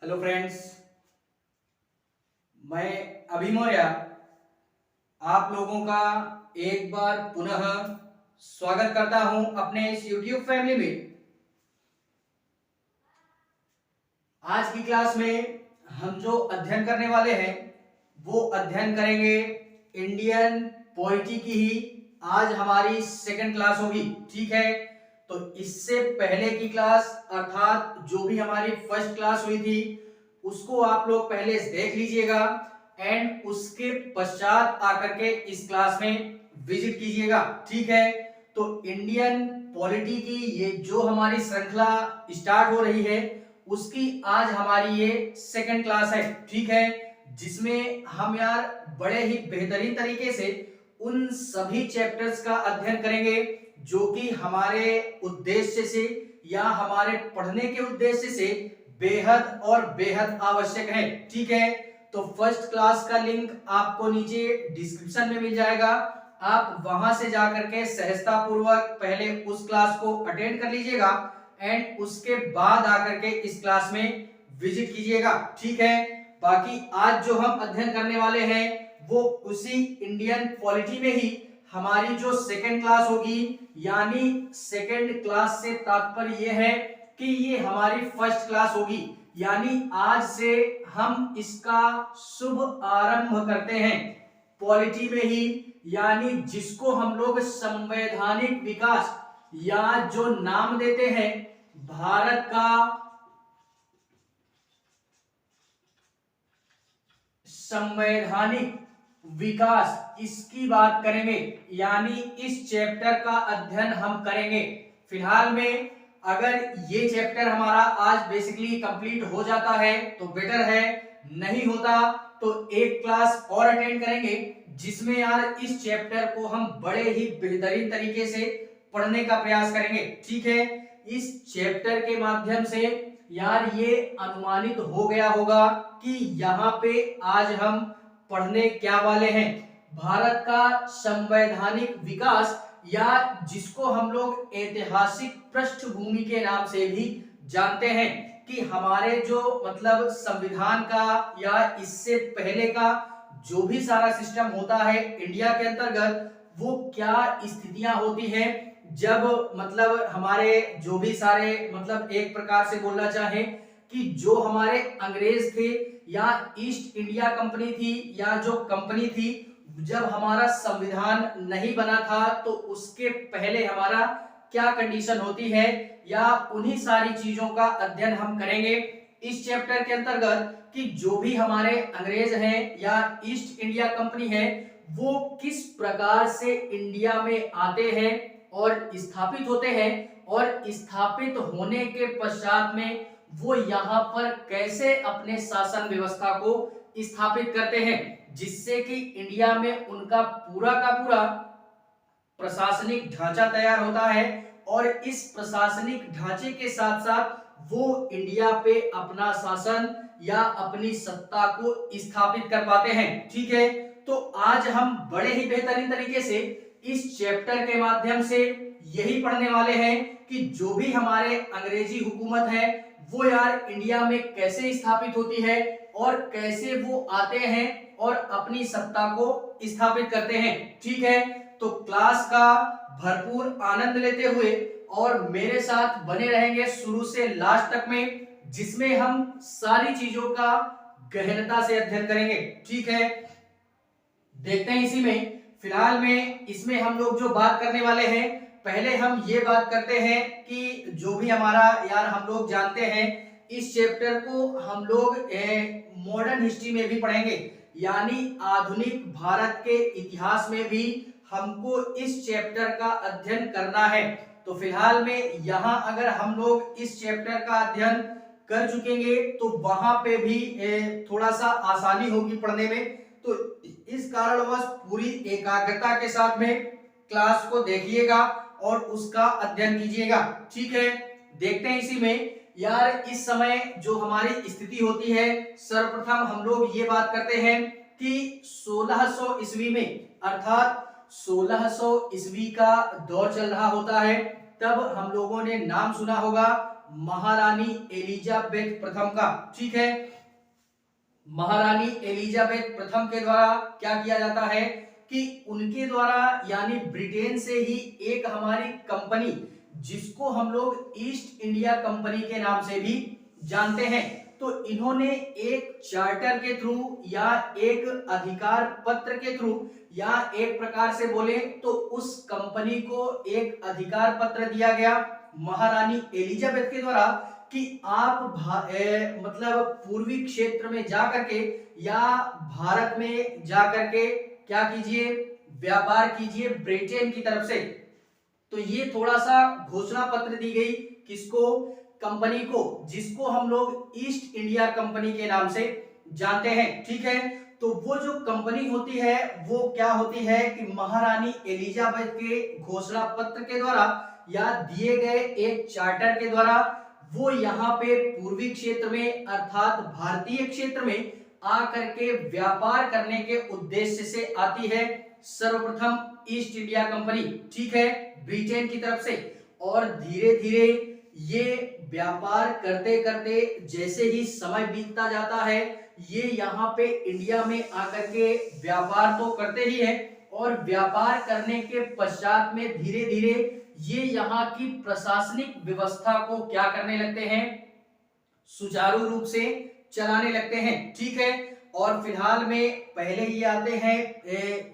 Hello friends, मैं अभी मौर्य आप लोगों का एक बार पुनः स्वागत करता हूं अपने इस YouTube फैमिली में। आज की क्लास में हम जो अध्ययन करने वाले हैं वो अध्ययन करेंगे इंडियन पॉलिटी की ही। आज हमारी सेकंड क्लास होगी, ठीक है। तो इससे पहले की क्लास अर्थात जो भी हमारी फर्स्ट क्लास हुई थी उसको आप लोग पहले देख लीजिएगा एंड उसके पश्चात आकर के इस क्लास में विजिट कीजिएगा, ठीक है। तो इंडियन पॉलिटी की ये जो हमारी श्रृंखला स्टार्ट हो रही है उसकी आज हमारी ये सेकंड क्लास है, ठीक है। जिसमें हम यार बड़े ही बेहतरीन तरीके से उन सभी चैप्टर्स का अध्ययन करेंगे जो कि हमारे उद्देश्य से या हमारे पढ़ने के उद्देश्य से बेहद और बेहद आवश्यक है, ठीक है। तो फर्स्ट क्लास का लिंक आपको नीचे डिस्क्रिप्शन में मिल जाएगा। आप वहां से जाकर के सहजता पूर्वक पहले उस क्लास को अटेंड कर लीजिएगा एंड उसके बाद आकर के इस क्लास में विजिट कीजिएगा, ठीक है। बाकी आज जो हम अध्ययन करने वाले हैं वो उसी इंडियन पॉलिटी में ही हमारी जो सेकंड क्लास होगी, यानी सेकंड क्लास से तात्पर्य यह है कि ये हमारी फर्स्ट क्लास होगी, यानी आज से हम इसका शुभ आरंभ करते हैं पॉलिटी में ही, यानी जिसको हम लोग संवैधानिक विकास या जो नाम देते हैं भारत का संवैधानिक विकास, इसकी बात करेंगे, यानी इस चैप्टर का अध्ययन हम करेंगे। फिलहाल में अगर ये चैप्टर हमारा आज बेसिकली कंप्लीट हो जाता है तो बेटर है, नहीं होता तो एक क्लास और अटेंड करेंगे जिसमें यार इस चैप्टर को हम बड़े ही बेहतरीन तरीके से पढ़ने का प्रयास करेंगे, ठीक है। इस चैप्टर के माध्यम से यार ये अनुमानित हो गया होगा कि यहाँ पे आज हम पढ़ने क्या वाले हैं, भारत का संवैधानिक विकास या जिसको हम लोग ऐतिहासिक पृष्ठभूमि के नाम से भी जानते हैं कि हमारे जो मतलब संविधान का या इससे पहले का जो भी सारा सिस्टम होता है इंडिया के अंतर्गत वो क्या स्थितियां होती हैं जब मतलब हमारे जो भी सारे मतलब एक प्रकार से बोलना चाहे कि जो हमारे अंग्रेज थे या ईस्ट इंडिया कंपनी थी या जो कंपनी थी, जब हमारा संविधान नहीं बना था तो उसके पहले हमारा क्या कंडीशन होती है, या उन्हीं सारी चीजों का अध्ययन हम करेंगे इस चैप्टर के अंतर्गत कि जो भी हमारे अंग्रेज हैं या ईस्ट इंडिया कंपनी है वो किस प्रकार से इंडिया में आते हैं और स्थापित होते हैं और स्थापित होने के पश्चात में वो यहाँ पर कैसे अपने शासन व्यवस्था को स्थापित करते हैं जिससे कि इंडिया में उनका पूरा का पूरा प्रशासनिक ढांचा तैयार होता है और इस प्रशासनिक ढांचे के साथ साथ वो इंडिया पे अपना शासन या अपनी सत्ता को स्थापित कर पाते हैं, ठीक है। तो आज हम बड़े ही बेहतरीन तरीके से इस चैप्टर के माध्यम से यही पढ़ने वाले हैं कि जो भी हमारे अंग्रेजी हुकूमत है वो यार इंडिया में कैसे स्थापित होती है और कैसे वो आते हैं और अपनी सत्ता को स्थापित करते हैं, ठीक है। तो क्लास का भरपूर आनंद लेते हुए और मेरे साथ बने रहेंगे शुरू से लास्ट तक में, जिसमें हम सारी चीजों का गहनता से अध्ययन करेंगे, ठीक है। देखते हैं इसी में फिलहाल में इसमें हम लोग जो बात करने वाले हैं, पहले हम ये बात करते हैं कि जो भी हमारा यार हम लोग जानते हैं इस चैप्टर को हम लोग मॉडर्न हिस्ट्री में भी पढ़ेंगे, यानी आधुनिक भारत के इतिहास में भी हमको इस चैप्टर का अध्ययन करना है। तो फिलहाल में यहाँ अगर हम लोग इस चैप्टर का अध्ययन कर चुकेंगे तो वहां पे भी थोड़ा सा आसानी होगी पढ़ने में। तो इस कारणवश पूरी एकाग्रता के साथ में क्लास को देखिएगा और उसका अध्ययन कीजिएगा, ठीक है। देखते हैं इसी में यार इस समय जो हमारी स्थिति होती है, सर्वप्रथम हम लोग ये बात करते हैं कि 1600 ईस्वी में अर्थात 1600 ईस्वी का दौर चल रहा होता है, तब हम लोगों ने नाम सुना होगा महारानी एलिजाबेथ प्रथम का। ठीक है, महारानी एलिजाबेथ प्रथम के द्वारा क्या किया जाता है कि उनके द्वारा यानी ब्रिटेन से ही एक हमारी कंपनी जिसको हम लोग ईस्ट इंडिया कंपनी के नाम से भी जानते हैं, तो इन्होंने एक चार्टर के थ्रू या एक अधिकार पत्र के थ्रू या एक प्रकार से बोले तो उस कंपनी को एक अधिकार पत्र दिया गया महारानी एलिजाबेथ के द्वारा कि आप मतलब पूर्वी क्षेत्र में जाकर के या भारत में जाकर के क्या कीजिए, व्यापार कीजिए ब्रिटेन की तरफ से। तो ये थोड़ा सा घोषणा पत्र दी गई किसको, कंपनी को जिसको हम लोग ईस्ट इंडिया कंपनी के नाम से जानते हैं। ठीक है, तो वो जो कंपनी होती है वो क्या होती है कि महारानी एलिजाबेथ के घोषणा पत्र के द्वारा या दिए गए एक चार्टर के द्वारा वो यहाँ पे पूर्वी क्षेत्र में अर्थात भारतीय क्षेत्र में आकर के व्यापार करने के उद्देश्य से आती है सर्वप्रथम ईस्ट इंडिया कंपनी। ठीक है, ब्रिटेन की तरफ से। और धीरे धीरे ये व्यापार करते करते जैसे ही समय बीतता जाता है ये यहाँ पे इंडिया में आकर के व्यापार तो करते ही है और व्यापार करने के पश्चात में धीरे धीरे ये यहाँ की प्रशासनिक व्यवस्था को क्या करने लगते हैं, सुचारू रूप से चलाने लगते हैं। ठीक है, और फिलहाल में पहले ही आते हैं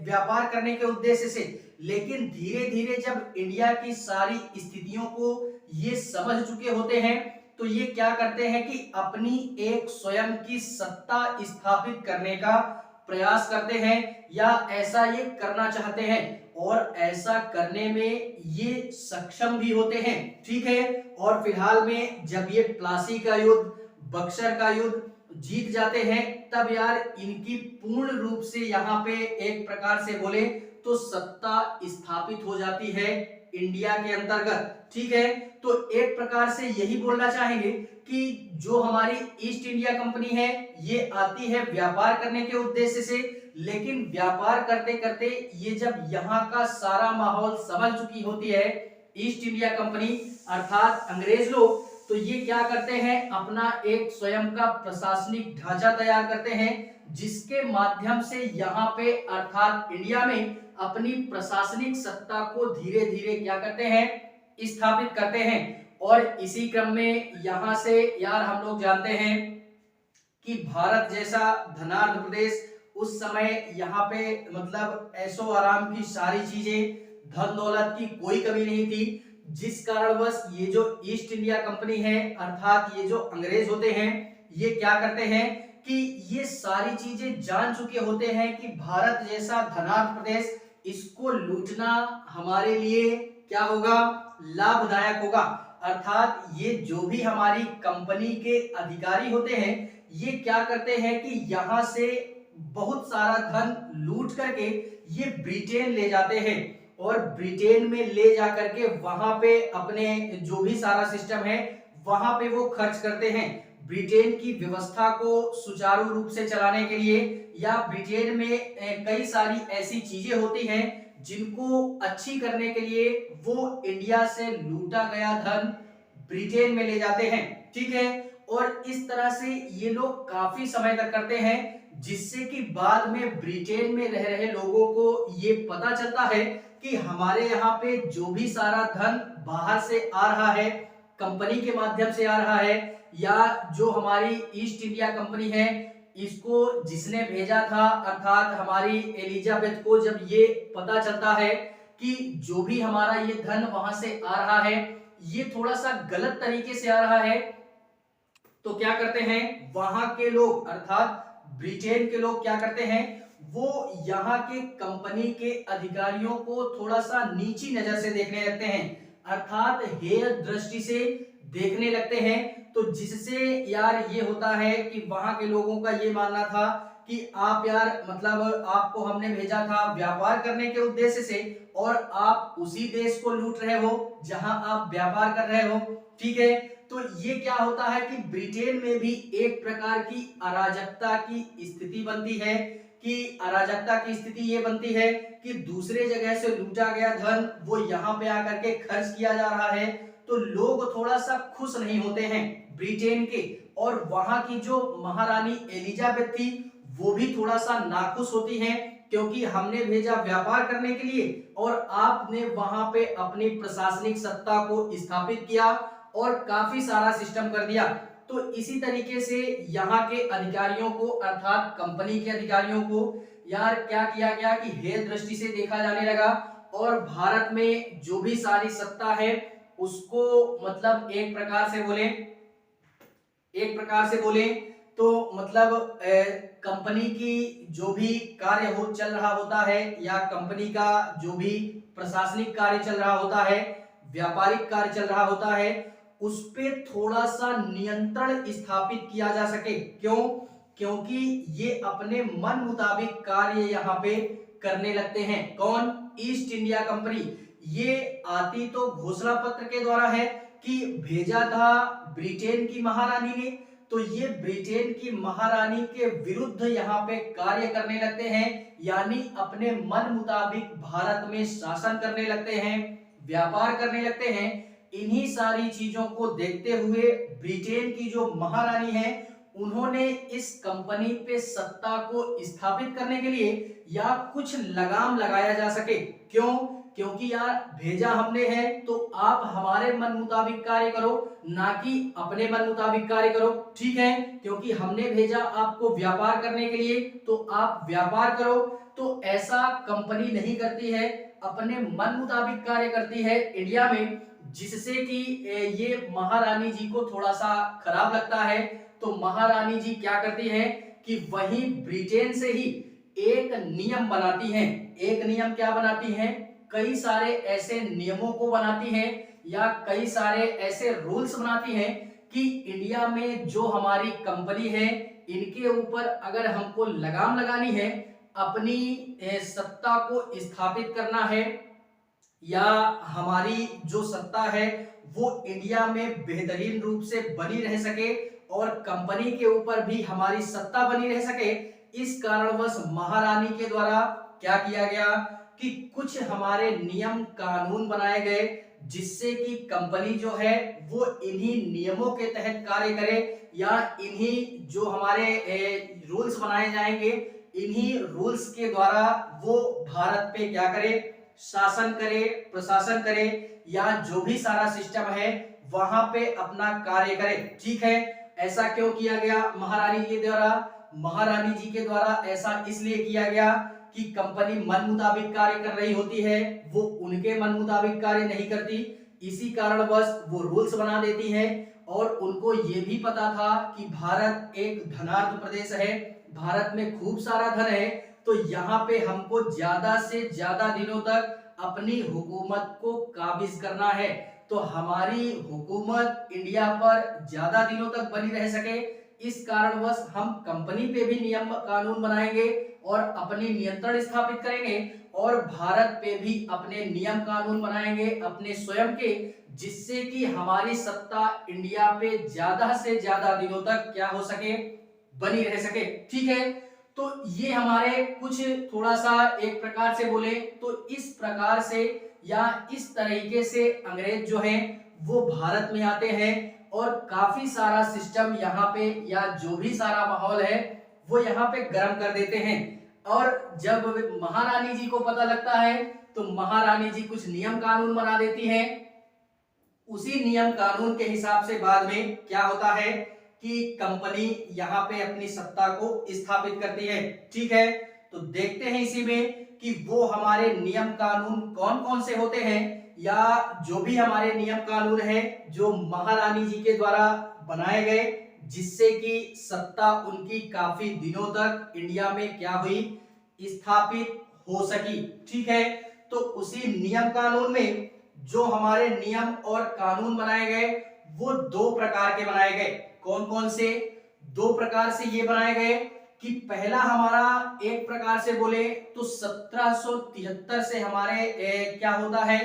व्यापार करने के उद्देश्य से, लेकिन धीरे धीरे जब इंडिया की सारी स्थितियों को ये समझ चुके होते हैं तो ये क्या करते हैं कि अपनी एक स्वयं की सत्ता स्थापित करने का प्रयास करते हैं या ऐसा ये करना चाहते हैं और ऐसा करने में ये सक्षम भी होते हैं। ठीक है, और फिलहाल में जब ये प्लासी का युद्ध, बक्सर का युद्ध जीत जाते हैं तब यार इनकी पूर्ण रूप से यहाँ पे एक प्रकार से बोले तो सत्ता स्थापित हो जाती है इंडिया के अंतर्गत। ठीक है, तो एक प्रकार से यही बोलना चाहेंगे कि जो हमारी ईस्ट इंडिया कंपनी है ये आती है व्यापार करने के उद्देश्य से, लेकिन व्यापार करते करते ये जब यहाँ का सारा माहौल समझ चुकी होती है ईस्ट इंडिया कंपनी अर्थात अंग्रेज लोग, तो ये क्या करते हैं अपना एक स्वयं का प्रशासनिक ढांचा तैयार करते हैं जिसके माध्यम से यहाँ पे अर्थात इंडिया में अपनी प्रशासनिक सत्ता को धीरे धीरे क्या करते हैं, स्थापित करते हैं। और इसी क्रम में यहाँ से यार हम लोग जानते हैं कि भारत जैसा धनाढ्य प्रदेश उस समय यहाँ पे मतलब ऐशो आराम की सारी चीजें, धन दौलत की कोई कमी नहीं थी, जिस कारणवश ये जो ईस्ट इंडिया कंपनी है अर्थात ये जो अंग्रेज होते हैं ये क्या करते हैं कि ये सारी चीजें जान चुके होते हैं कि भारत जैसा धनाढ्य प्रदेश इसको लूटना हमारे लिए क्या होगा, लाभदायक होगा। अर्थात ये जो भी हमारी कंपनी के अधिकारी होते हैं ये क्या करते हैं कि यहाँ से बहुत सारा धन लूट करके ये ब्रिटेन ले जाते हैं और ब्रिटेन में ले जाकर के वहां पे अपने जो भी सारा सिस्टम है वहां पे वो खर्च करते हैं ब्रिटेन की व्यवस्था को सुचारू रूप से चलाने के लिए, या ब्रिटेन में कई सारी ऐसी चीजें होती हैं जिनको अच्छी करने के लिए वो इंडिया से लूटा गया धन ब्रिटेन में ले जाते हैं। ठीक है, और इस तरह से ये लोग काफी समय तक करते हैं जिससे कि बाद में ब्रिटेन में रह रहे लोगों को ये पता चलता है कि हमारे यहाँ पे जो भी सारा धन बाहर से आ रहा है, कंपनी के माध्यम से आ रहा है, या जो हमारी ईस्ट इंडिया कंपनी है इसको जिसने भेजा था अर्थात हमारी एलिजाबेथ को जब ये पता चलता है कि जो भी हमारा ये धन वहां से आ रहा है ये थोड़ा सा गलत तरीके से आ रहा है, तो क्या करते हैं वहां के लोग अर्थात ब्रिटेन के लोग क्या करते हैं वो यहाँ के कंपनी के अधिकारियों को थोड़ा सा नीची नजर से देखने लगते हैं अर्थात हेय दृष्टि से देखने लगते हैं। तो जिससे यार ये होता है कि वहां के लोगों का ये मानना था कि आप यार मतलब आपको हमने भेजा था व्यापार करने के उद्देश्य से और आप उसी देश को लूट रहे हो जहां आप व्यापार कर रहे हो। ठीक है, तो ये क्या होता है कि ब्रिटेन में भी एक प्रकार की अराजकता की स्थिति बनती है कि अराजकता की स्थिति ये बनती है कि दूसरे जगह से लूटा गया धन वो यहाँ पे आकर के खर्च किया जा रहा है। तो लोग थोड़ा सा खुश नहीं होते हैं ब्रिटेन के, और वहां की जो महारानी एलिजाबेथ थी वो भी थोड़ा सा नाखुश होती हैं, क्योंकि हमने भेजा व्यापार करने के लिए और आपने वहां पे अपनी प्रशासनिक सत्ता को स्थापित किया और काफी सारा सिस्टम कर दिया। तो इसी तरीके से यहाँ के अधिकारियों को अर्थात कंपनी के अधिकारियों को यार क्या किया गया कि हेय दृष्टि से देखा जाने लगा, और भारत में जो भी सारी सत्ता है उसको मतलब एक प्रकार से बोले तो मतलब कंपनी की जो भी कार्य चल रहा होता है या कंपनी का जो भी प्रशासनिक कार्य चल रहा होता है, व्यापारिक कार्य चल रहा होता है, उस पे थोड़ा सा नियंत्रण स्थापित किया जा सके। क्यों? क्योंकि ये अपने मन मुताबिक कार्य यहाँ पे करने लगते हैं। कौन? East India company. ये आती तो घोषणा पत्र के द्वारा है कि भेजा था ब्रिटेन की महारानी ने, तो ये ब्रिटेन की महारानी के विरुद्ध यहाँ पे कार्य करने लगते हैं, यानी अपने मन मुताबिक भारत में शासन करने लगते हैं, व्यापार करने लगते हैं। इन्हीं सारी चीजों को देखते हुए ब्रिटेन की जो महारानी है उन्होंने इस कंपनी पे सत्ता को स्थापित करने के लिए या कुछ लगाम लगाया जा सके। क्यों? क्योंकि यार भेजा हमने है तो आप हमारे मन मुताबिक कार्य करो, ना कि अपने मन मुताबिक कार्य करो, ठीक है? क्योंकि हमने भेजा आपको व्यापार करने के लिए तो आप व्यापार करो। तो ऐसा कंपनी नहीं करती है, अपने मन मुताबिक कार्य करती है इंडिया में, जिससे कि ये महारानी जी को थोड़ा सा खराब लगता है। तो महारानी जी क्या करती है कि वही ब्रिटेन से ही एक नियम बनाती हैं। एक नियम क्या बनाती हैं? कई सारे ऐसे नियमों को बनाती हैं या कई सारे ऐसे रूल्स बनाती हैं कि इंडिया में जो हमारी कंपनी है इनके ऊपर अगर हमको लगाम लगानी है, अपनी सत्ता को स्थापित करना है, या हमारी जो सत्ता है वो इंडिया में बेहतरीन रूप से बनी रह सके और कंपनी के ऊपर भी हमारी सत्ता बनी रह सके, इस कारणवश महारानी के द्वारा क्या किया गया कि कुछ हमारे नियम कानून बनाए गए, जिससे कि कंपनी जो है वो इन्हीं नियमों के तहत कार्य करे, या इन्हीं जो हमारे रूल्स बनाए जाएंगे इन्हीं रूल्स के द्वारा वो भारत पे क्या करे? शासन करे, प्रशासन करे, या जो भी सारा सिस्टम है वहां पे अपना कार्य करे। ठीक है? ऐसा क्यों किया गया महारानी के द्वारा? महारानी जी के द्वारा ऐसा इसलिए किया गया कि कंपनी मन मुताबिक कार्य कर रही होती है, वो उनके मन मुताबिक कार्य नहीं करती, इसी कारणवश वो रूल्स बना देती है। और उनको ये भी पता था कि भारत एक धनाढ्य प्रदेश है, भारत में खूब सारा धन है, तो यहाँ पे हमको ज्यादा से ज्यादा दिनों तक अपनी हुकूमत को काबिज करना है। तो हमारी हुकूमत इंडिया पर ज्यादा दिनों तक बनी रह सके, इस कारणवश हम कंपनी पे भी नियम कानून बनाएंगे और अपनी नियंत्रण स्थापित करेंगे, और भारत पे भी अपने नियम कानून बनाएंगे अपने स्वयं के, जिससे कि हमारी सत्ता इंडिया पे ज्यादा से ज्यादा दिनों तक क्या हो सके? बनी रह सके। ठीक है? तो ये हमारे कुछ थोड़ा सा एक प्रकार से बोले तो इस प्रकार से या इस तरीके से अंग्रेज जो हैं वो भारत में आते हैं और काफी सारा सिस्टम यहाँ पे या जो भी सारा माहौल है वो यहाँ पे गर्म कर देते हैं। और जब महारानी जी को पता लगता है तो महारानी जी कुछ नियम कानून बना देती हैं। उसी नियम कानून के हिसाब से बाद में क्या होता है कि कंपनी यहाँ पे अपनी सत्ता को स्थापित करती है। ठीक है? तो देखते हैं इसी में कि वो हमारे नियम कानून कौन कौन से होते हैं, या जो भी हमारे नियम कानून है जो महारानी जी के द्वारा बनाए गए, जिससे कि सत्ता उनकी काफी दिनों तक इंडिया में क्या हुई? स्थापित हो सकी। ठीक है? तो उसी नियम कानून में जो हमारे नियम और कानून बनाए गए वो दो प्रकार के बनाए गए। कौन कौन से? दो प्रकार से ये बनाए गए कि पहला हमारा एक प्रकार से बोले तो 1773 से हमारे क्या होता है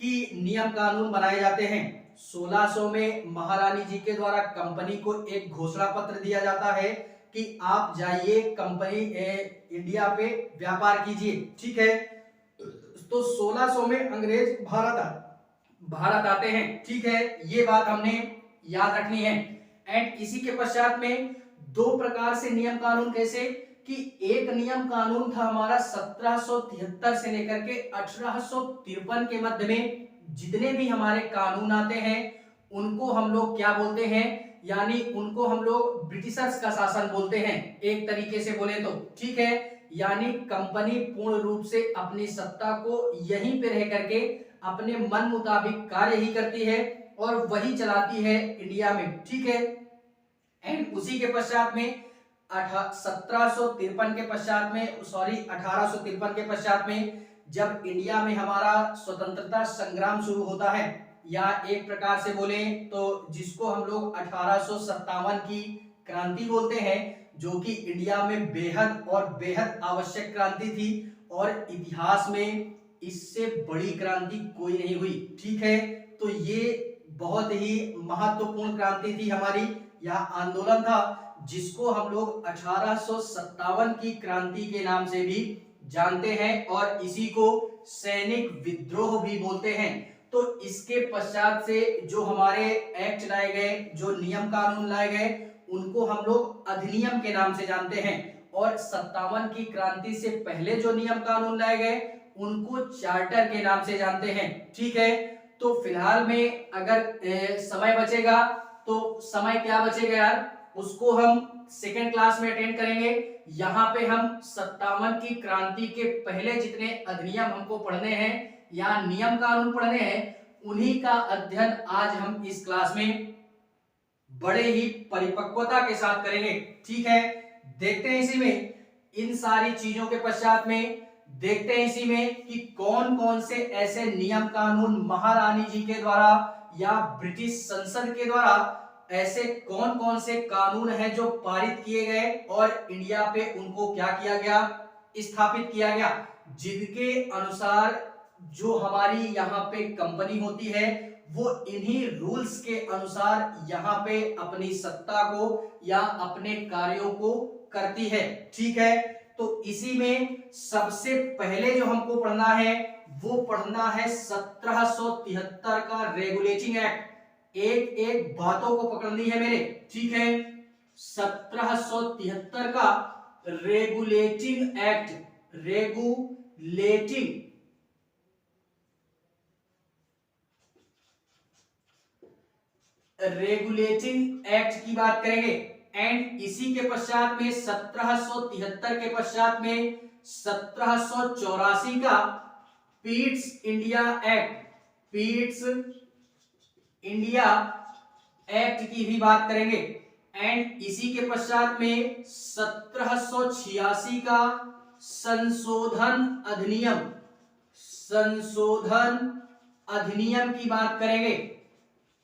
कि नियम कानून बनाए जाते हैं। 1600 में महारानी जी के द्वारा कंपनी को एक घोषणा पत्र दिया जाता है कि आप जाइए कंपनी इंडिया पे व्यापार कीजिए। ठीक है? तो 1600 में अंग्रेज भारत भारत आते हैं। ठीक है, ये बात हमने याद रखनी है। एंड इसी के पश्चात में दो प्रकार से नियम कानून, कैसे कि एक नियम कानून था हमारा 1773 से लेकर के 1853 के मध्य में जितने भी हमारे कानून आते हैं उनको हम लोग क्या बोलते हैं, यानी उनको हम लोग ब्रिटिशर्स का शासन बोलते हैं एक तरीके से बोले तो। ठीक है, यानी कंपनी पूर्ण रूप से अपनी सत्ता को यहीं पे रह करके अपने मन मुताबिक कार्य ही करती है और वही चलाती है इंडिया में। ठीक है, एंड उसी के पश्चात में 1753 के पश्चात में, सॉरी 1853 के पश्चात में जब इंडिया में हमारा स्वतंत्रता संग्राम शुरू होता है, या एक प्रकार से बोले तो जिसको हम लोग 1857 की क्रांति बोलते हैं, जो कि इंडिया में बेहद और बेहद आवश्यक क्रांति थी और इतिहास में इससे बड़ी क्रांति कोई नहीं हुई। ठीक है, तो ये बहुत ही महत्वपूर्ण क्रांति थी हमारी, यह आंदोलन था जिसको हम लोग 1857 की क्रांति के नाम से भी जानते हैं और इसी को सैनिक विद्रोह भी बोलते हैं। तो इसके पश्चात से जो हमारे एक्ट लाए गए, जो नियम कानून लाए गए, उनको हम लोग अधिनियम के नाम से जानते हैं और 57 की क्रांति से पहले जो नियम कानून लाए गए उनको चार्टर के नाम से जानते हैं। ठीक है, तो फिलहाल में अगर समय बचेगा तो समय क्या बचेगा यार, उसको हम सेकेंड क्लास में अटेंड करेंगे। यहाँ पे हम 57 की क्रांति के पहले जितने अधिनियम हमको पढ़ने हैं या नियम कानून पढ़ने हैं, उन्हीं का अध्ययन आज हम इस क्लास में बड़े ही परिपक्वता के साथ करेंगे। ठीक है, देखते हैं इसी में, इन सारी चीजों के पश्चात में देखते हैं इसी में कि कौन कौन से ऐसे नियम कानून महारानी जी के द्वारा या ब्रिटिश संसद के द्वारा ऐसे कौन कौन से कानून हैं जो पारित किए गए और इंडिया पे उनको क्या किया गया, स्थापित किया गया, जिनके अनुसार जो हमारी यहाँ पे कंपनी होती है वो इन्हीं रूल्स के अनुसार यहाँ पे अपनी सत्ता को या अपने कार्यों को करती है। ठीक है, तो इसी में सबसे पहले जो हमको पढ़ना है वो पढ़ना है 1773 का रेगुलेटिंग एक्ट। एक एक बातों को पकड़नी है मेरे। ठीक है, 1773 का रेगुलेटिंग एक्ट, रेगुलेटिंग एक्ट की बात करेंगे। एंड इसी के पश्चात में 1773 के पश्चात में 1784 का Pitt's India act, Pitt's India act की भी बात करेंगे। एंड इसी के पश्चात में 1786 का संशोधन अधिनियम, संशोधन अधिनियम की बात करेंगे,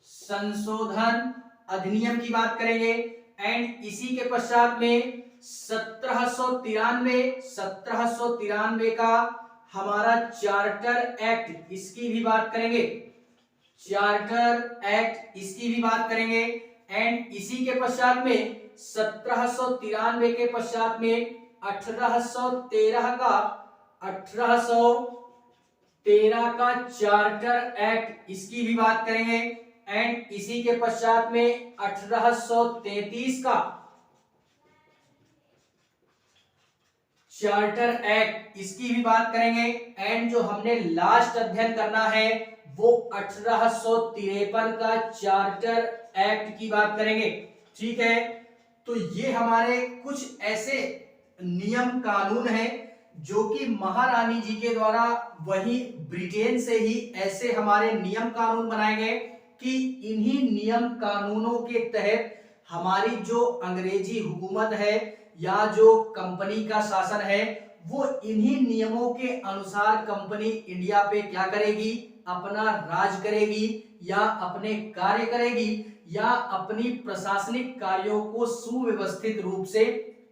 संशोधन अधिनियम की बात करेंगे। एंड इसी के पश्चात में 1793 का हमारा चार्टर एक्ट, इसकी भी बात करेंगे, चार्टर एक्ट इसकी भी बात करेंगे। एंड इसी के पश्चात में 1793 के पश्चात में 1813 का चार्टर एक्ट, इसकी भी बात करेंगे। एंड इसी के पश्चात में 1833 का चार्टर एक्ट, इसकी भी बात करेंगे। एंड जो हमने लास्ट अध्ययन करना है वो 1853 का चार्टर एक्ट की बात करेंगे। ठीक है, तो ये हमारे कुछ ऐसे नियम कानून हैं जो कि महारानी जी के द्वारा वही ब्रिटेन से ही ऐसे हमारे नियम कानून बनाए गए कि इन्हीं नियम कानूनों के तहत हमारी जो अंग्रेजी हुकूमत है या जो कंपनी का शासन है वो इन्हीं नियमों के अनुसार कंपनी इंडिया पे क्या करेगी, अपना राज करेगी या अपने कार्य करेगी या अपनी प्रशासनिक कार्यों को सुव्यवस्थित रूप से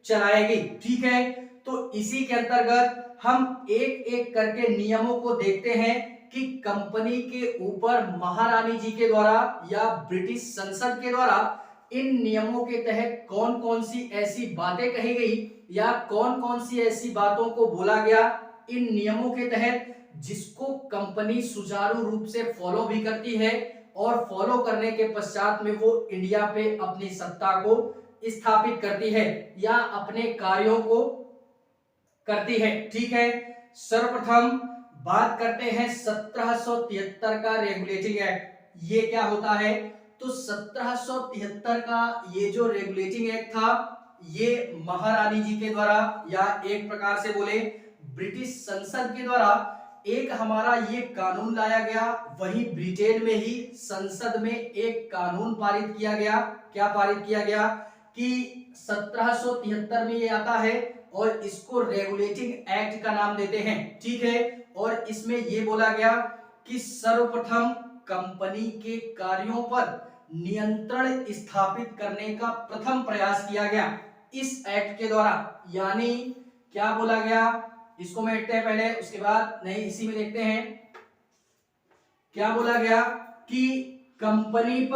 चलाएगी। ठीक है, तो इसी के अंतर्गत हम एक एक करके नियमों को देखते हैं कि कंपनी के ऊपर महारानी जी के द्वारा या ब्रिटिश संसद के द्वारा इन नियमों के तहत कौन कौन सी ऐसी बातें कही गई या कौन कौन सी ऐसी बातों को बोला गया इन नियमों के तहत जिसको कंपनी सुचारू रूप से फॉलो भी करती है और फॉलो करने के पश्चात में वो इंडिया पे अपनी सत्ता को स्थापित करती है या अपने कार्यों को करती है। ठीक है, सर्वप्रथम बात करते हैं 1773 का रेगुलेटिंग एक्ट। ये क्या होता है? तो 1773 का ये जो रेगुलेटिंग एक्ट था, ये महारानी जी के द्वारा या एक प्रकार से बोले ब्रिटिश संसद के द्वारा एक हमारा ये कानून लाया गया। वही ब्रिटेन में ही संसद में एक कानून पारित किया गया। क्या पारित किया गया कि 1773 में ये आता है और इसको रेगुलेटिंग एक्ट का नाम देते हैं। ठीक है, और इसमें ये बोला गया कि सर्वप्रथम कंपनी के कार्यों पर नियंत्रण स्थापित करने का प्रथम प्रयास किया गया इस एक्ट के द्वारा। यानी क्या बोला गया, इसको मेटते हैं पहले, उसके बाद नहीं इसी में देखते हैं। क्या बोला गया कि कंपनी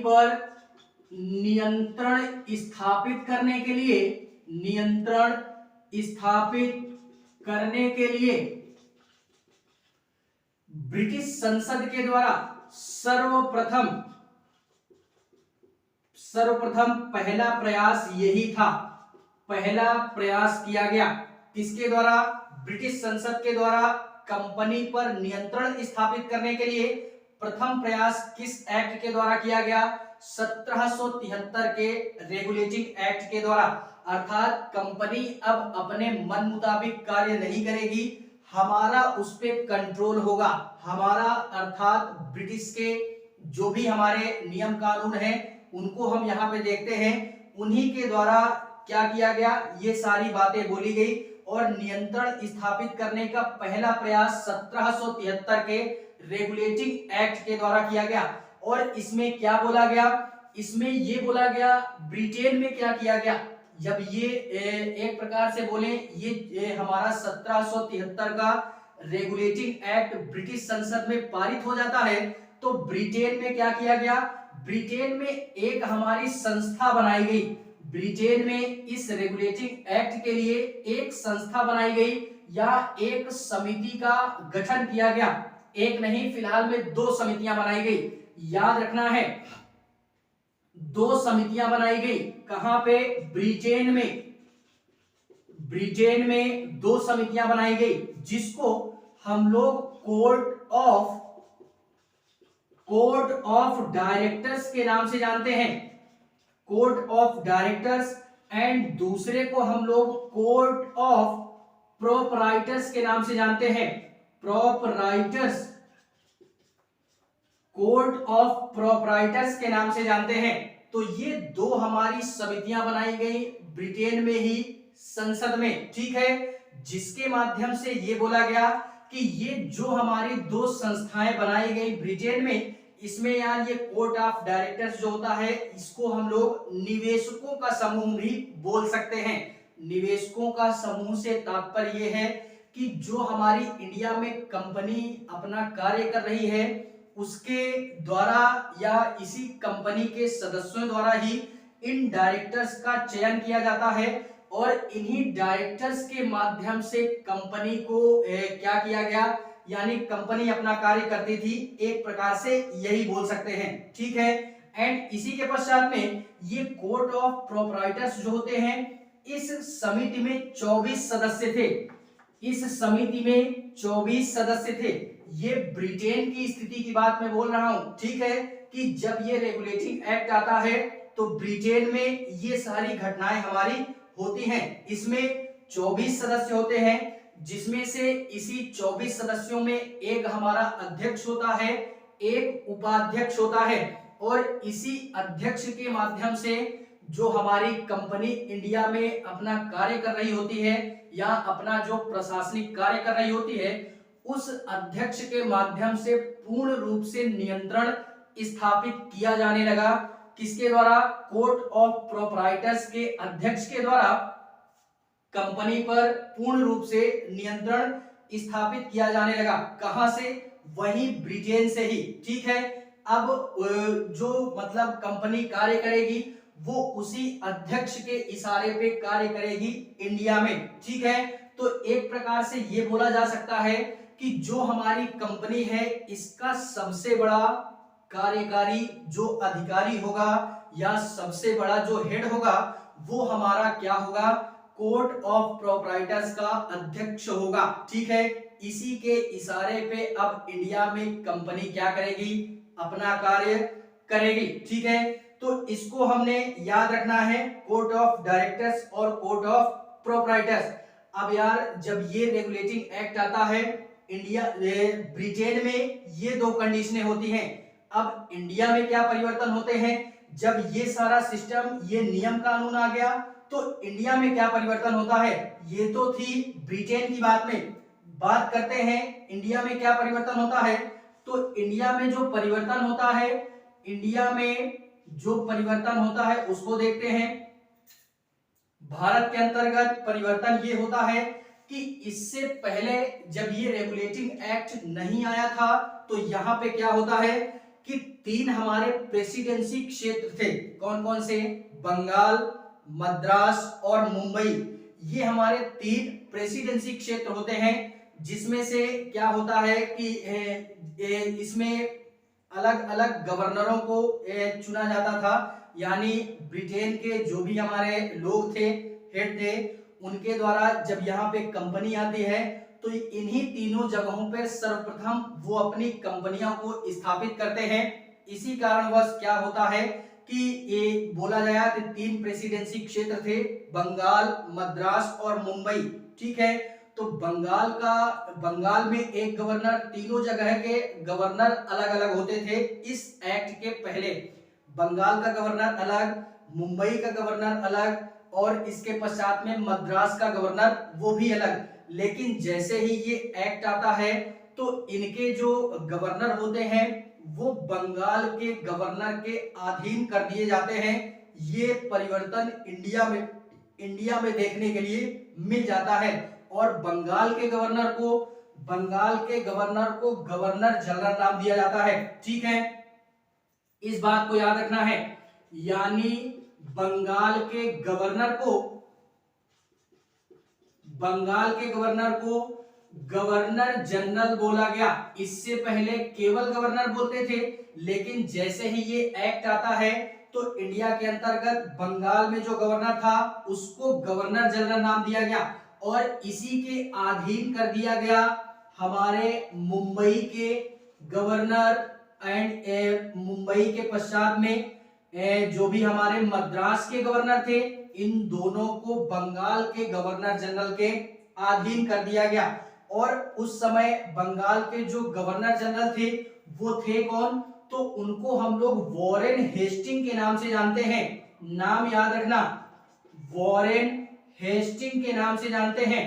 पर नियंत्रण स्थापित करने के लिए ब्रिटिश संसद के द्वारा सर्वप्रथम पहला प्रयास यही था। पहला प्रयास किया गया किसके द्वारा? ब्रिटिश संसद के द्वारा कंपनी पर नियंत्रण स्थापित करने के लिए प्रथम प्रयास किस एक्ट के द्वारा किया गया? 1773 के रेगुलेटिंग एक्ट के द्वारा। अर्थात कंपनी अब अपने मन मुताबिक कार्य नहीं करेगी, हमारा उस पर कंट्रोल होगा। हमारा अर्थात ब्रिटिश के जो भी हमारे नियम कानून हैं उनको हम यहाँ पे देखते हैं, उन्हीं के द्वारा क्या किया गया, ये सारी बातें बोली गई और नियंत्रण स्थापित करने का पहला प्रयास 1773 के रेगुलेटिंग एक्ट के द्वारा किया गया। और इसमें क्या बोला गया? इसमें ये बोला गया ब्रिटेन में क्या किया गया, जब ये एक प्रकार से बोले ये हमारा 1773 का रेगुलेटिंग एक्ट ब्रिटिश संसद में पारित हो जाता है, तो ब्रिटेन में क्या किया गया? ब्रिटेन में एक हमारी संस्था बनाई गई। ब्रिटेन में इस रेगुलेटिंग एक्ट के लिए एक संस्था बनाई गई या एक समिति का गठन किया गया। एक नहीं, फिलहाल में 2 समितियां बनाई गई। याद रखना है, 2 समितियां बनाई गई। कहां पे? ब्रिटेन में 2 समितियां बनाई गई, जिसको हम लोग कोर्ट ऑफ डायरेक्टर्स के नाम से जानते हैं। कोर्ट ऑफ डायरेक्टर्स एंड दूसरे को हम लोग कोर्ट ऑफ प्रोपराइटर्स के नाम से जानते हैं। कोर्ट ऑफ प्रोपराइटर्स के नाम से जानते हैं। तो ये 2 हमारी समितियां बनाई गई ब्रिटेन में ही संसद में। ठीक है, जिसके माध्यम से ये बोला गया कि ये जो हमारी 2 संस्थाएं बनाई गई ब्रिटेन में, इसमें यार ये कोर्ट ऑफ डायरेक्टर्स जो होता है, इसको हम लोग निवेशकों का समूह भी बोल सकते हैं। निवेशकों का समूह से तात्पर्य ये है कि जो हमारी इंडिया में कंपनी अपना कार्य कर रही है, उसके द्वारा या इसी कंपनी के सदस्यों द्वारा ही इन डायरेक्टर्स का चयन किया जाता है और इन्हीं डायरेक्टर्स के माध्यम से कंपनी को क्या किया गया, यानी कंपनी अपना कार्य करती थी, एक प्रकार से यही बोल सकते हैं। ठीक है, एंड इसी के पश्चात में ये कोर्ट ऑफ प्रोपराइटर्स जो होते हैं, इस समिति में 24 सदस्य थे। इस समिति में 24 सदस्य थे। ये ब्रिटेन की स्थिति की बात मैं बोल रहा हूं। ठीक है, कि जब ये रेगुलेटिंग एक्ट आता है तो ब्रिटेन में ये सारी घटनाएं हमारी होती हैं। इसमें 24 सदस्य होते हैं, जिसमें से इसी 24 सदस्यों में एक हमारा अध्यक्ष होता है, एक उपाध्यक्ष होता है और इसी अध्यक्ष के माध्यम से जो हमारी कंपनी इंडिया में अपना कार्य कर रही होती है या अपना जो प्रशासनिक कार्य कर रही होती है, उस अध्यक्ष के माध्यम से पूर्ण रूप से नियंत्रण स्थापित किया जाने लगा। किसके द्वारा? कोर्ट ऑफ प्रोपराइटर्स के अध्यक्ष के द्वारा कंपनी पर पूर्ण रूप से नियंत्रण स्थापित किया जाने लगा। कहां से? वही ब्रिटेन से ही। ठीक है, अब जो मतलब कंपनी कार्य करेगी वो उसी अध्यक्ष के इशारे पे कार्य करेगी इंडिया में। ठीक है, तो तो एक प्रकार से ये बोला जा सकता है कि जो हमारी कंपनी है इसका सबसे बड़ा कार्यकारी जो अधिकारी होगा या सबसे बड़ा जो हेड होगा वो हमारा क्या होगा, कोर्ट ऑफ प्रोप्राइटर्स का अध्यक्ष होगा। ठीक है, इसी के इशारे पे अब इंडिया में कंपनी क्या करेगी, अपना कार्य करेगी। ठीक है, तो इसको हमने याद रखना है, कोर्ट ऑफ डायरेक्टर्स और कोर्ट ऑफ प्रोप्राइटर्स। अब यार जब ये रेगुलेटिंग एक्ट आता है इंडिया ब्रिटेन में ये दो कंडीशनें होती हैं। अब इंडिया में क्या परिवर्तन होते हैं, जब ये सारा सिस्टम ये नियम कानून आ गया तो इंडिया में क्या परिवर्तन होता है, ये तो थी ब्रिटेन की बात में, बात करते हैं इंडिया में क्या परिवर्तन होता है। तो इंडिया में जो परिवर्तन होता है, इंडिया में जो परिवर्तन होता है उसको देखते हैं। भारत के अंतर्गत परिवर्तन ये होता है कि इससे पहले जब ये रेगुलेटिंग एक्ट नहीं आया था तो यहाँ पे क्या होता है कि तीन हमारे प्रेसिडेंसी क्षेत्र थे। कौन कौन से, बंगाल, मद्रास और मुंबई, ये हमारे तीन प्रेसिडेंसी क्षेत्र होते हैं, जिसमें से क्या होता है कि इसमें अलग अलग गवर्नरों को चुना जाता था। यानी ब्रिटेन के जो भी हमारे लोग थे, हेड थे, उनके द्वारा जब यहाँ पे कंपनी आती है तो इन्हीं तीनों जगहों पर सर्वप्रथम वो अपनी कंपनियों को स्थापित करते हैं। इसी कारणवश क्या होता है कि ये बोला गया कि तीन प्रेसिडेंसी क्षेत्र थे, बंगाल, मद्रास और मुंबई। ठीक है, तो बंगाल में एक गवर्नर, तीनों जगह के गवर्नर अलग अलग होते थे। इस एक्ट के पहले बंगाल का गवर्नर अलग, मुंबई का गवर्नर अलग और इसके पश्चात में मद्रास का गवर्नर वो भी अलग। लेकिन जैसे ही ये एक्ट आता है तो इनके जो गवर्नर होते हैं वो बंगाल के गवर्नर के अधीन कर दिए जाते हैं। ये परिवर्तन इंडिया में देखने के लिए मिल जाता है और बंगाल के गवर्नर को गवर्नर जनरल नाम दिया जाता है। ठीक है, इस बात को याद रखना है, यानी बंगाल के गवर्नर को गवर्नर जनरल बोला गया। इससे पहले केवल गवर्नर बोलते थे, लेकिन जैसे ही ये एक्ट आता है तो इंडिया के अंतर्गत बंगाल में जो गवर्नर था उसको गवर्नर जनरल नाम दिया गया और इसी के अधीन कर दिया गया हमारे मुंबई के गवर्नर एंड मुंबई के पश्चात में जो भी हमारे मद्रास के गवर्नर थे, इन दोनों को बंगाल के गवर्नर जनरल के अधीन कर दिया गया। और उस समय बंगाल के जो गवर्नर जनरल थे वो थे कौन, तो उनको हम लोग वॉरेन हेस्टिंग के नाम से जानते हैं। नाम याद रखना, वॉरेन हेस्टिंग के नाम से जानते हैं।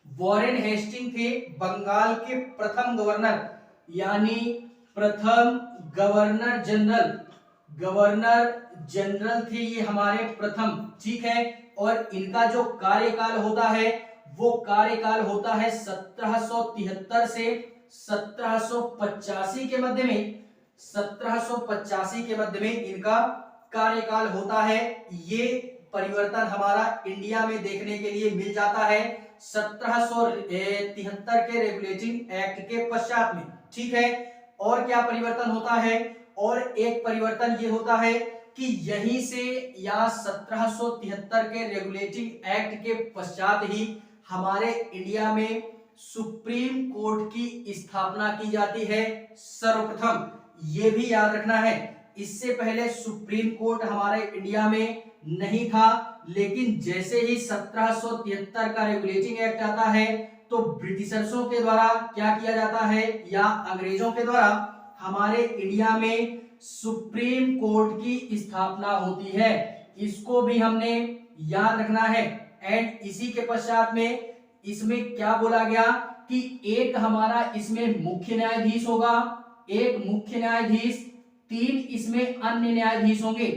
वॉरेन हेस्टिंग थे बंगाल के प्रथम गवर्नर, यानी प्रथम गवर्नर जनरल थे ये हमारे प्रथम। ठीक है, और इनका जो कार्यकाल होता है वो कार्यकाल होता है 1773 से 1785 के मध्य में। 1785 के मध्य में इनका कार्यकाल होता है। ये परिवर्तन हमारा इंडिया में देखने के लिए मिल जाता है 1773 के रेगुलेटिंग एक्ट के पश्चात में। ठीक है, और क्या परिवर्तन होता है, और एक परिवर्तन ये होता है कि यहीं से या 1773 के रेगुलेटिंग एक्ट के पश्चात ही हमारे इंडिया में सुप्रीम कोर्ट की स्थापना की जाती है सर्वप्रथम। ये भी याद रखना है, इससे पहले सुप्रीम कोर्ट हमारे इंडिया में नहीं था, लेकिन जैसे ही 1773 का रेगुलेटिंग एक्ट आता है तो ब्रिटिशर्सों के द्वारा क्या किया जाता है या अंग्रेजों के द्वारा हमारे इंडिया में सुप्रीम कोर्ट की स्थापना होती है। इसको भी हमने याद रखना है। एंड इसी के पश्चात में इसमें क्या बोला गया कि एक हमारा इसमें मुख्य न्यायाधीश होगा, एक मुख्य न्यायाधीश, 3 इसमें अन्य न्यायाधीश होंगे,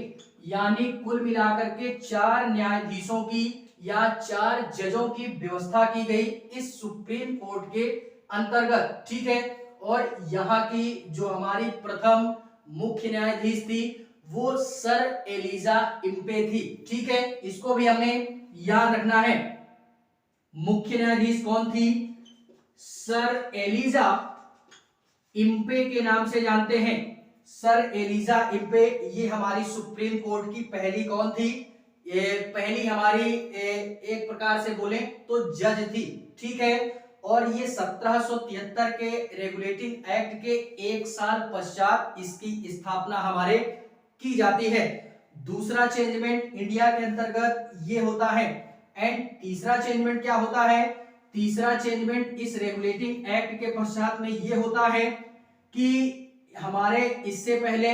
यानी कुल मिलाकर के 4 न्यायाधीशों की या 4 जजों की व्यवस्था की गई इस सुप्रीम कोर्ट के अंतर्गत। ठीक है, और यहाँ की जो हमारी प्रथम मुख्य न्यायाधीश थी वो सर एलिजा इम्पे थी। ठीक है, इसको भी हमने याद रखना है। मुख्य न्यायाधीश कौन थी? सर एलिजा इम्पे के नाम से जानते हैं। सर एलिजा इम्पे, ये हमारी सुप्रीम कोर्ट की पहली कौन थी? पहली हमारी एक प्रकार से बोले तो जज थी, ठीक है। और ये 1773 के रेगुलेटिंग एक्ट के एक साल पश्चात इसकी स्थापना हमारे की जाती है। दूसरा चेंजमेंट इंडिया के अंतर्गत ये होता है। एंड तीसरा चेंजमेंट क्या होता है? तीसरा चेंजमेंट इस रेगुलेटिंग एक्ट के पश्चात में ये होता है कि हमारे इससे पहले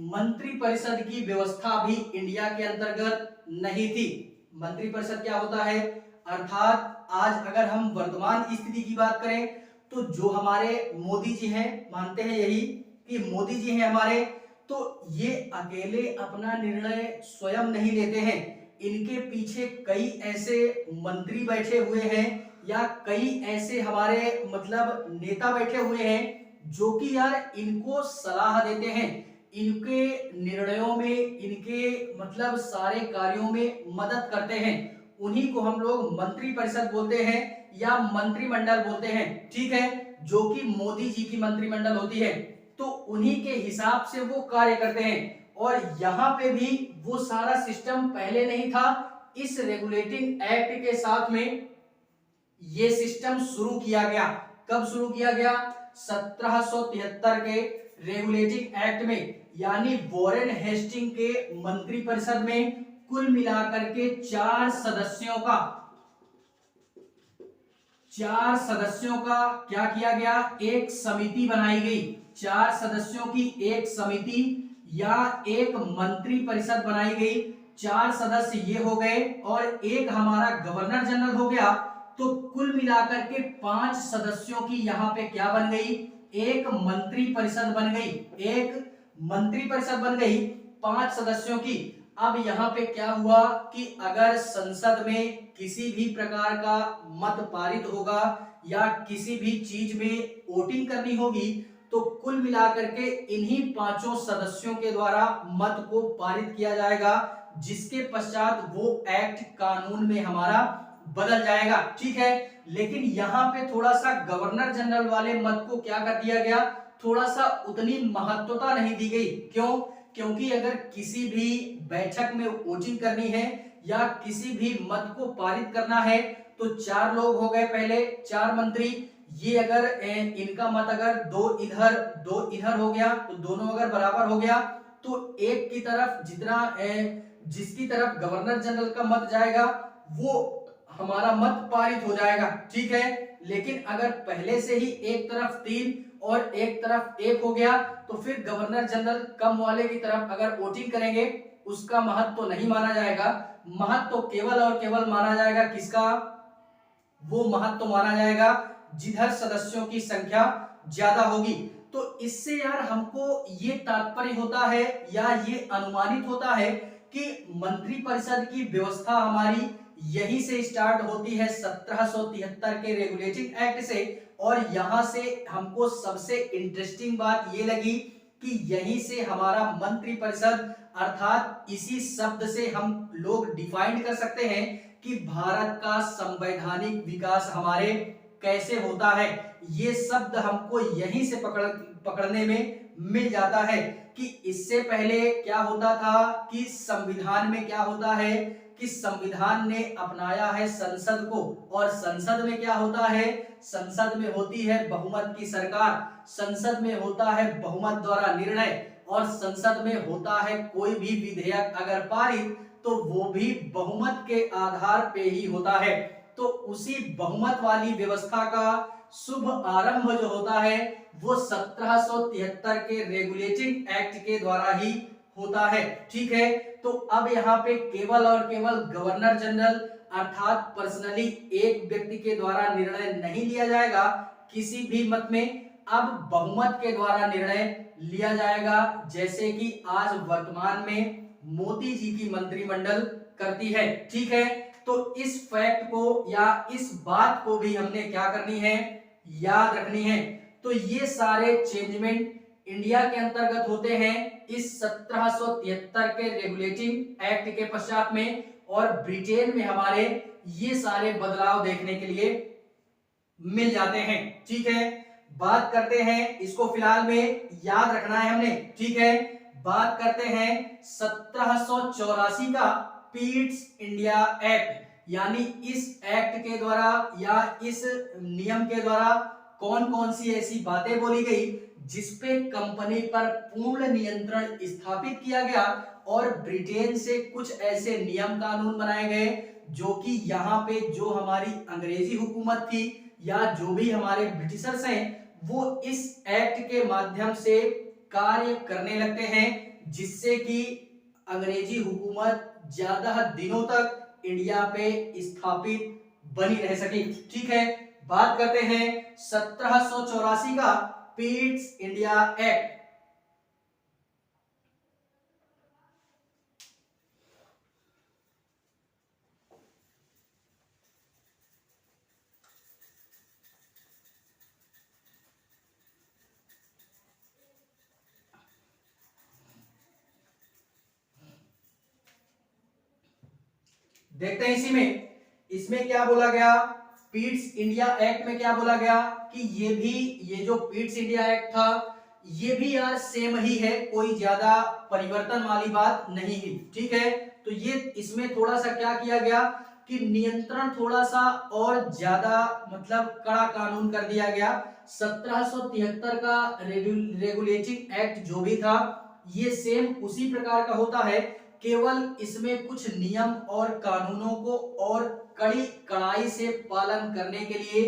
मंत्रिपरिषद की व्यवस्था भी इंडिया के अंतर्गत नहीं थी। मंत्रिपरिषद क्या होता है? अर्थात आज अगर हम वर्तमान स्थिति की बात करें तो जो हमारे मोदी जी हैं, मानते हैं यही कि मोदी जी हैं हमारे, तो ये अकेले अपना निर्णय स्वयं नहीं लेते हैं। इनके पीछे कई ऐसे मंत्री बैठे हुए हैं या कई ऐसे हमारे मतलब नेता बैठे हुए हैं जो कि यार इनको सलाह देते हैं, इनके निर्णयों में, इनके मतलब सारे कार्यों में मदद करते हैं। उन्हीं को हम लोग मंत्रिपरिषद बोलते हैं या मंत्रिमंडल बोलते हैं, ठीक है, जो कि मोदी जी की मंत्रिमंडल होती है। तो उन्हीं के हिसाब से वो कार्य करते हैं। और यहाँ पे भी वो सारा सिस्टम पहले नहीं था, इस रेगुलेटिंग एक्ट के साथ में ये सिस्टम शुरू किया गया। कब शुरू किया गया? 1773 के रेगुलेटिंग एक्ट में, यानी वॉरेन हेस्टिंग के मंत्रिपरिषद में कुल मिलाकर के चार सदस्यों का क्या किया गया? एक समिति बनाई गई। 4 सदस्यों की एक समिति या एक मंत्री परिषद बनाई गई। 4 सदस्य ये हो गए और एक हमारा गवर्नर जनरल हो गया। तो कुल मिलाकर के 5 सदस्यों की यहाँ पे क्या बन गई? एक मंत्री परिषद बन गई। एक मंत्री परिषद बन गई 5 सदस्यों की। अब यहाँ पे क्या हुआ कि अगर संसद में किसी भी प्रकार का मत पारित होगा या किसी भी चीज में वोटिंग करनी होगी तो कुल मिलाकर के इन्हीं 5 सदस्यों के द्वारा मत को पारित किया जाएगा, जिसके पश्चात वो एक्ट कानून में हमारा बदल जाएगा, ठीक है। लेकिन यहाँ पे थोड़ा सा गवर्नर जनरल वाले मत को क्या कर दिया गया? थोड़ा सा उतनी महत्वता नहीं दी गई। क्यों? क्योंकि अगर किसी भी बैठक में वोटिंग करनी है या किसी भी मत को पारित करना है तो 4 लोग हो गए, पहले 4 मंत्री। ये अगर इनका मत अगर 2 इधर हो गया तो दोनों अगर बराबर हो गया तो एक की तरफ जिसकी तरफ गवर्नर जनरल का मत जाएगा वो हमारा मत पारित हो जाएगा, ठीक है। लेकिन अगर पहले से ही एक तरफ 3 और एक तरफ 1 हो गया तो फिर गवर्नर जनरल कम वाले की तरफ अगर वोटिंग करेंगे उसका महत्व तो नहीं माना जाएगा। महत्व तो केवल और केवल माना जाएगा किसका? वो महत्व माना जाएगा जिधर सदस्यों की संख्या ज्यादा होगी। तो इससे यार हमको ये तात्पर्य होता है या ये अनुमानित होता है कि मंत्रिपरिषद की व्यवस्था हमारी यहीं से स्टार्ट होती है 1773 के रेगुलेटिंग एक्ट से। और यहां से हमको सबसे इंटरेस्टिंग बात ये लगी कि यहीं से हमारा मंत्रिपरिषद अर्थात इसी शब्द से हम लोग डिफाइन कर सकते हैं कि भारत का संवैधानिक विकास हमारे कैसे होता है। ये शब्द हमको यहीं से पकड़ने में मिल जाता है कि इससे पहले क्या होता था कि संविधान में क्या होता है कि संविधान ने अपनाया है संसद को। और संसद में क्या होता है? संसद में होती है बहुमत की सरकार, संसद में होता है बहुमत द्वारा निर्णय, और संसद में होता है कोई भी विधेयक अगर पारित तो वो भी बहुमत के आधार पे ही होता है। तो उसी बहुमत वाली व्यवस्था का शुभ आरंभ जो होता है वो 1773 के रेगुलेटिंग एक्ट के द्वारा ही होता है, ठीक है। तो अब यहाँ पे केवल और केवल गवर्नर जनरल अर्थात पर्सनली एक व्यक्ति के द्वारा निर्णय नहीं लिया जाएगा किसी भी मत में, अब बहुमत के द्वारा निर्णय लिया जाएगा, जैसे कि आज वर्तमान में मोदी जी की मंत्रिमंडल करती है, ठीक है। तो इस फैक्ट को या इस बात को भी हमने क्या करनी है? याद रखनी है। तो ये सारे चेंजमेंट इंडिया के अंतर्गत होते हैं इस 1773 के रेगुलेटिंग एक्ट के पश्चात में, और ब्रिटेन में हमारे ये सारे बदलाव देखने के लिए मिल जाते हैं। ठीक है, बात करते हैं, इसको फिलहाल में याद रखना है हमने। ठीक है, बात करते हैं 1784 का पीट्स इंडिया एक्ट, यानी इस एक्ट के द्वारा या इस नियम के द्वारा कौन कौन सी ऐसी बातें बोली गई जिसपे कंपनी पर पूर्ण नियंत्रण स्थापित किया गया और ब्रिटेन से कुछ ऐसे नियम कानून बनाए गए जो कि यहाँ पे जो हमारी अंग्रेजी हुकूमत थी या जो भी हमारे ब्रिटिशर्स हैं वो इस एक्ट के माध्यम से कार्य करने लगते हैं, जिससे कि अंग्रेजी हुकूमत ज्यादा दिनों तक इंडिया पे स्थापित बनी रह सकी। ठीक है, बात करते हैं 1784 का पीट्स इंडिया एक्ट। देखते हैं इसी में, इसमें क्या बोला गया, पीट्स इंडिया एक्ट में क्या बोला गया कि ये जो पीट्स इंडिया एक्ट था ये भी यार सेम ही है, कोई ज्यादा परिवर्तन वाली बात नहीं है। ठीक है, तो ये इसमें थोड़ा सा क्या किया गया कि नियंत्रण थोड़ा सा और ज्यादा मतलब कड़ा कानून कर दिया गया। 1773 का रेगुलेटिंग एक्ट जो भी था ये सेम उसी प्रकार का होता है, केवल इसमें कुछ नियम और कानूनों को और कड़ी कड़ाई से पालन करने के लिए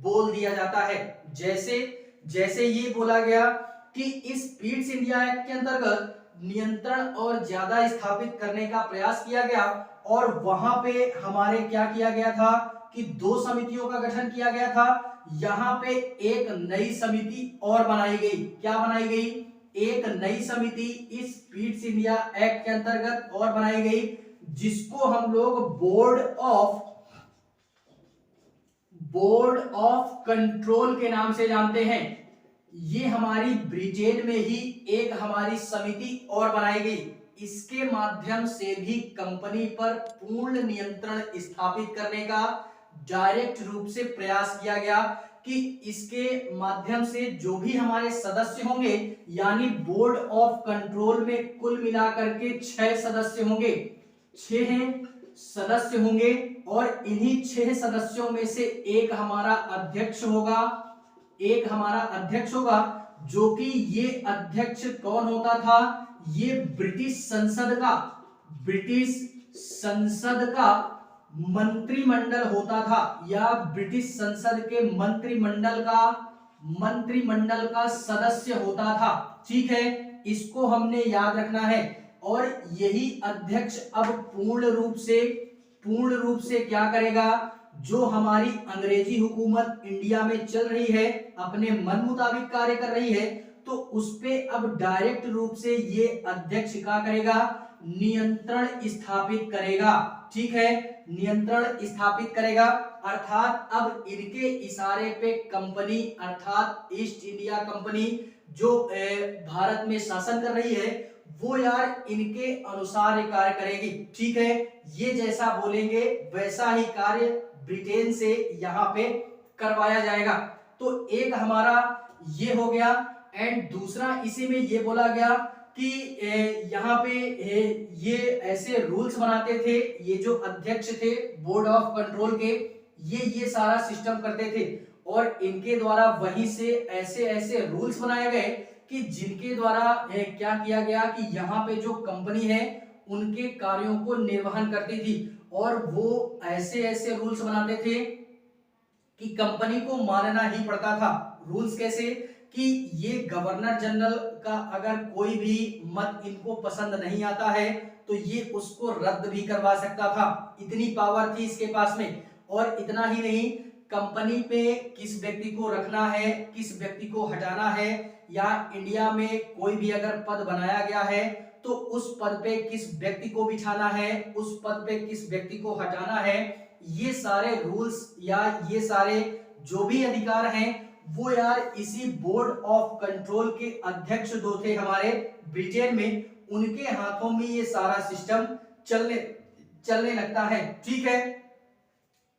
बोल दिया जाता है। जैसे जैसे ये बोला गया कि इस पीट्स इंडिया एक्ट के अंतर्गत नियंत्रण और ज्यादा स्थापित करने का प्रयास किया गया और वहां पे हमारे क्या किया गया था कि 2 समितियों का गठन किया गया था। यहाँ पे एक नई समिति और बनाई गई। क्या बनाई गई? एक नई समिति इस पीट्स इंडिया एक्ट के अंतर्गत और बनाई गई, जिसको हम लोग बोर्ड ऑफ कंट्रोल के नाम से जानते हैं। ये हमारी ब्रिटेन में ही एक हमारी समिति और बनाई गई, इसके माध्यम से भी कंपनी पर पूर्ण नियंत्रण स्थापित करने का डायरेक्ट रूप से प्रयास किया गया कि इसके माध्यम से जो भी हमारे सदस्य होंगे, यानी बोर्ड ऑफ कंट्रोल में कुल मिलाकर के 6 सदस्य होंगे, 6 सदस्य होंगे और इन्हीं 6 सदस्यों में से एक हमारा अध्यक्ष होगा, जो कि ये अध्यक्ष कौन होता था? ये ब्रिटिश संसद का मंत्रिमंडल होता था, या ब्रिटिश संसद के मंत्रिमंडल का सदस्य होता था। ठीक है, इसको हमने याद रखना है। और यही अध्यक्ष अब पूर्ण रूप से क्या करेगा, जो हमारी अंग्रेजी हुकूमत इंडिया में चल रही है, अपने मन मुताबिक कार्य कर रही है, तो उस पे अब डायरेक्ट रूप से ये अध्यक्ष क्या करेगा? नियंत्रण स्थापित करेगा। ठीक है, नियंत्रण स्थापित करेगा, अर्थात अब इनके इशारे पे कंपनी अर्थात ईस्ट इंडिया कंपनी जो भारत में शासन कर रही है वो यार इनके अनुसार कार्य करेगी। ठीक है, ये जैसा बोलेंगे वैसा ही कार्य ब्रिटेन से यहाँ पे करवाया जाएगा। तो एक हमारा ये हो गया, एंड दूसरा इसी में ये बोला गया कि यहाँ पे ये ऐसे रूल्स बनाते थे, ये जो अध्यक्ष थे बोर्ड ऑफ कंट्रोल के, ये सारा सिस्टम करते थे और इनके द्वारा वहीं से ऐसे रूल्स बनाए गए कि जिनके द्वारा क्या किया गया कि यहाँ पे जो कंपनी है उनके कार्यों को निर्वहन करती थी, और वो ऐसे रूल्स बनाते थे कि कंपनी को मानना ही पड़ता था। रूल्स कैसे कि ये गवर्नर जनरल का अगर कोई भी मत इनको पसंद नहीं आता है तो ये उसको रद्द भी करवा सकता था, इतनी पावर थी इसके पास में। और इतना ही नहीं, कंपनी पे किस व्यक्ति को रखना है, किस व्यक्ति को हटाना है, या इंडिया में कोई भी अगर पद बनाया गया है तो उस पद पे किस व्यक्ति को बिठाना है, उस पद पे किस व्यक्ति को हटाना है, ये सारे रूल्स या ये सारे जो भी अधिकार हैं वो यार इसी बोर्ड ऑफ कंट्रोल के अध्यक्ष जो थे हमारे ब्रिटेन में, उनके हाथों में ये सारा सिस्टम चलने लगता है। ठीक है,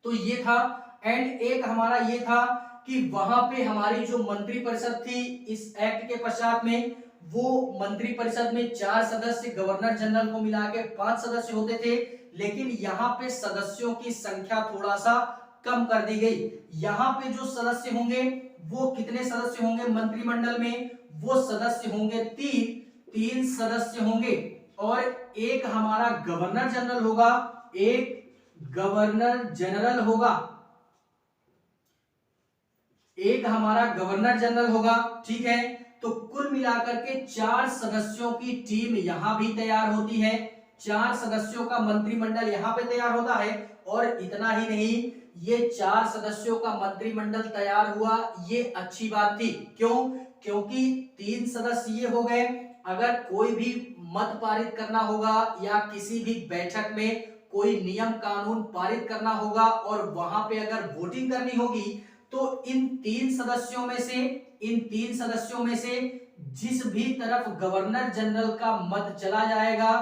तो ये था। एंड एक हमारा ये था कि वहां पे हमारी जो मंत्रिपरिषद थी इस एक्ट के पश्चात में, वो मंत्रिपरिषद में 4 सदस्य, गवर्नर जनरल को मिला के 5 सदस्य होते थे। लेकिन यहाँ पे सदस्यों की संख्या थोड़ा सा कम कर दी गई। यहाँ पे जो सदस्य होंगे वो कितने सदस्य होंगे मंत्रिमंडल में, वो सदस्य होंगे 3 सदस्य होंगे। और एक हमारा गवर्नर जनरल होगा, एक गवर्नर जनरल होगा, एक हमारा गवर्नर जनरल होगा। ठीक है, तो कुल मिलाकर के 4 सदस्यों की टीम यहां भी तैयार होती है, 4 सदस्यों का मंत्रिमंडल यहां पे तैयार होता है। और इतना ही नहीं, ये 4 सदस्यों का मंत्रिमंडल तैयार हुआ, ये अच्छी बात थी। क्यों? क्योंकि 3 सदस्य ये हो गए, अगर कोई भी मत पारित करना होगा या किसी भी बैठक में कोई नियम कानून पारित करना होगा और वहां पे अगर वोटिंग करनी होगी, तो इन 3 सदस्यों में से जिस भी तरफ गवर्नर जनरल का मत चला जाएगा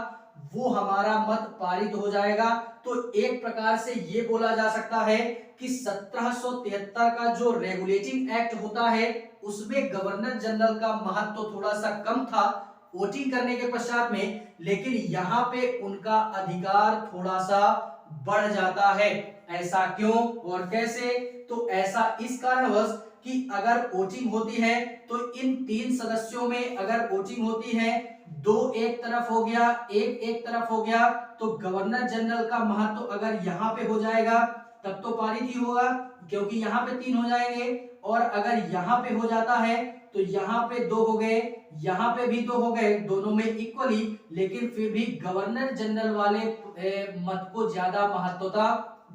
वो हमारा मत पारित हो जाएगा। तो एक प्रकार से ये बोला जा सकता है कि 1773 का जो रेगुलेटिंग एक्ट होता है उसमें गवर्नर जनरल का महत्व तो थोड़ा सा कम था वोटिंग करने के पश्चात में, लेकिन यहाँ पे उनका अधिकार थोड़ा सा बढ़ जाता है। ऐसा क्यों और कैसे? तो ऐसा इस कारणवश कि अगर वोटिंग होती है तो इन 3 सदस्यों में अगर वोटिंग होती है, 2 एक तरफ हो गया, एक तरफ हो गया, तो गवर्नर जनरल का महत्व अगर यहाँ पे हो जाएगा तब तो पारित ही होगा, क्योंकि यहाँ पे 3 हो जाएंगे। और अगर यहाँ पे हो जाता है तो यहाँ पे 2 हो गए, यहाँ पे भी 2 हो गए, दोनों में इक्वली, लेकिन फिर भी गवर्नर जनरल वाले मत को ज्यादा महत्वता